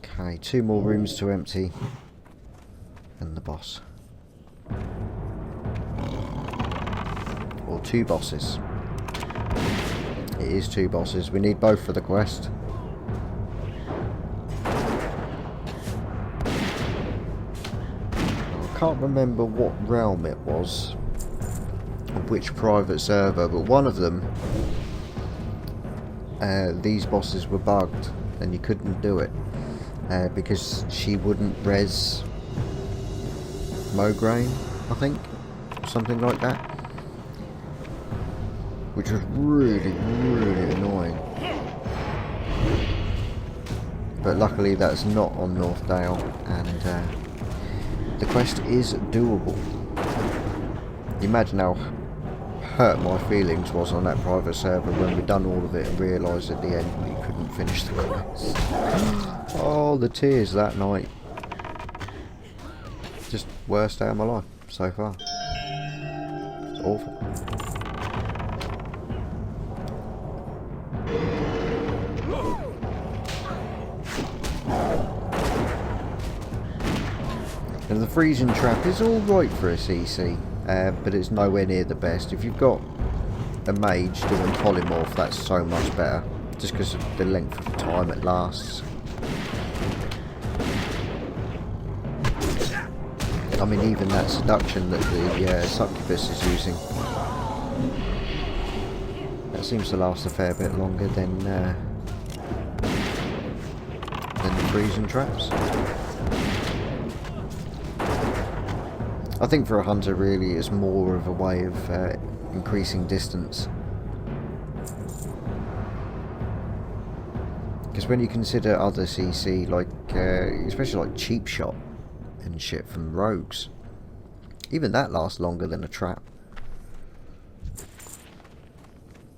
Okay, 2 more rooms to empty and the boss. Or 2 bosses. It is 2 bosses. We need both for the quest. I can't remember what realm it was, or which private server, but one of them, these bosses were bugged and you couldn't do it because she wouldn't res Mograine, I think, something like that, which was really, really annoying. But luckily that's not on Northdale, and the quest is doable. You imagine how hurt my feelings was on that private server when we'd done all of it and realised at the end we couldn't finish the quest. Oh, the tears that night. Just worst day of my life so far. It's awful. And the freezing trap is alright for a CC, but it's nowhere near the best. If you've got a mage doing polymorph, that's so much better, just because of the length of time it lasts. I mean, even that seduction that the succubus is using, that seems to last a fair bit longer than the freezing traps. I think for a hunter really it's more of a way of increasing distance. Because when you consider other CC, like especially like cheap shot and shit from rogues, even that lasts longer than a trap.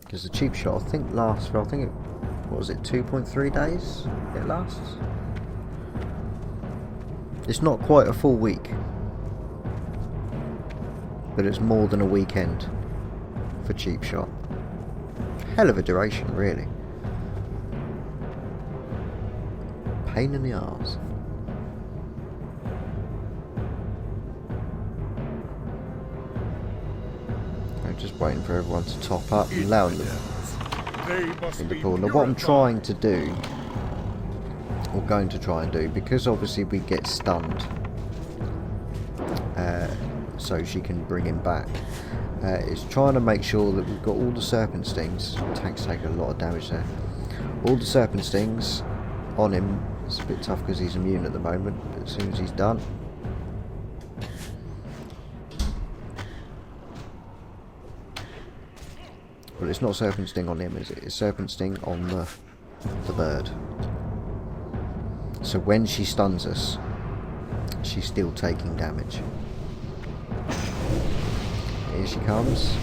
Because the cheap shot I think lasts for, what was it, 2.3 days it lasts? It's not quite a full week, but it's more than a weekend for cheap shot. Hell of a duration, really. Pain in the arse. I'm just waiting for everyone to top up and allow them in the pool. Now what I'm trying to do, or going to try and do, because obviously we get stunned, so she can bring him back, is trying to make sure that we've got all the serpent stings. Tank's taking a lot of damage there. All the serpent stings on him. It's a bit tough because he's immune at the moment, but as soon as he's done, well, it's not serpent sting on him, is it? It's serpent sting on the bird. So when she stuns us, she's still taking damage. Here she comes.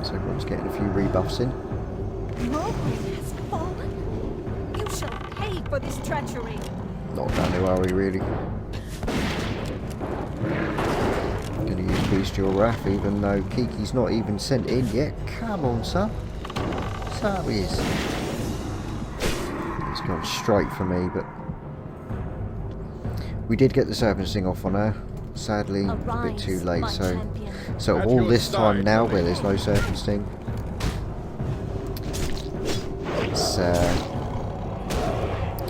So everyone's getting a few rebuffs in. Ogre has fallen. You shall pay for this treachery. Not down who are we really? Gonna use Bestial Wrath even though Kiki's not even sent in yet. Come on, son. So he is. It's gone straight for me, but we did get the serpent sting off on her, sadly a bit too late. my So champion. all this time now where there's no Serpent Sting,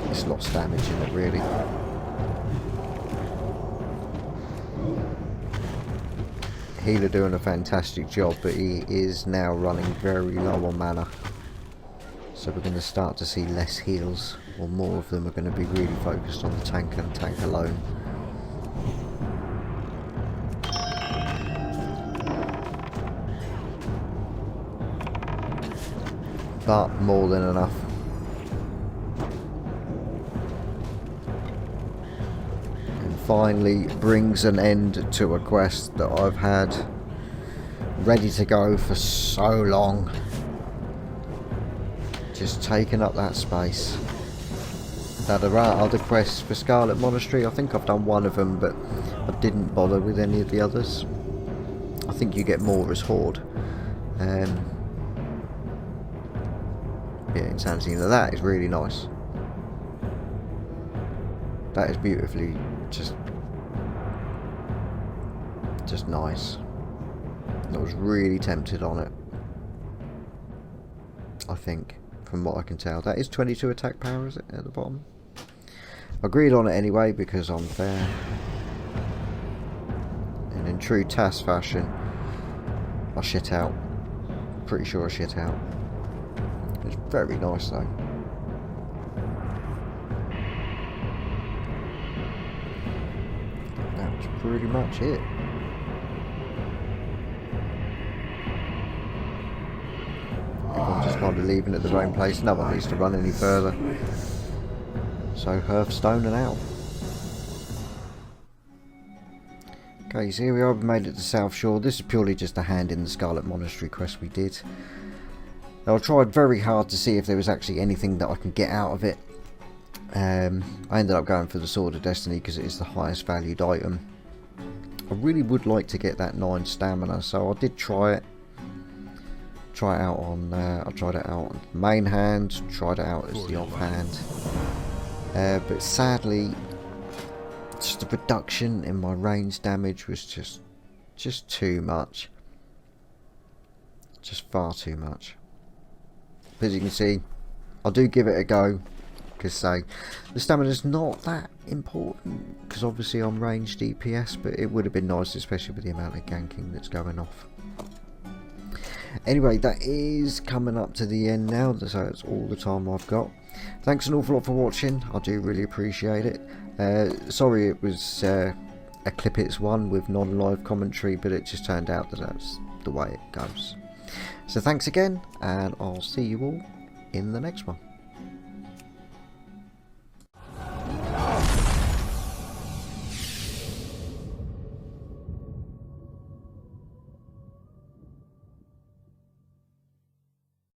it's lost damage in it really. Healer doing a fantastic job, but he is now running very low on mana. So we're going to start to see less heals, or more of them are going to be really focused on the tank and tank alone. But more than enough. Finally brings an end to a quest that I've had ready to go for so long. Just taking up that space. Now there are other quests for Scarlet Monastery. I think I've done one of them, but I didn't bother with any of the others. I think you get more as Horde. Yeah, Insanity. Now that is really nice. That is beautifully just nice. I was really tempted on it, I think, from what I can tell. That is 22 attack power, is it, at the bottom? I agreed on it anyway because I'm fair. And in true TAS fashion, I shit out. Pretty sure I shit out. It's very nice though. That's pretty much it. Everyone's just kind of leaving at the same place. No one needs to run any further. So Hearthstone and out. Okay, so here we are. We made it to South Shore. This is purely just a hand in the Scarlet Monastery quest we did. Now, I tried very hard to see if there was actually anything that I can get out of it. I ended up going for the Sword of Destiny because it is the highest valued item. I really would like to get that 9 stamina, so I did try it. I tried it out on the main hand, tried it out as the offhand. But sadly, just the reduction in my range damage was just too much. Just far too much. As you can see, I do give it a go, because the stamina is not that important, because obviously I'm ranged DPS, but it would have been nice, especially with the amount of ganking that's going off. Anyway, that is coming up to the end now, so that's all the time I've got. Thanks an awful lot for watching, I do really appreciate it. Sorry it was a Clippets one with non-live commentary, but it just turned out that that's the way it goes. So thanks again, and I'll see you all in the next one.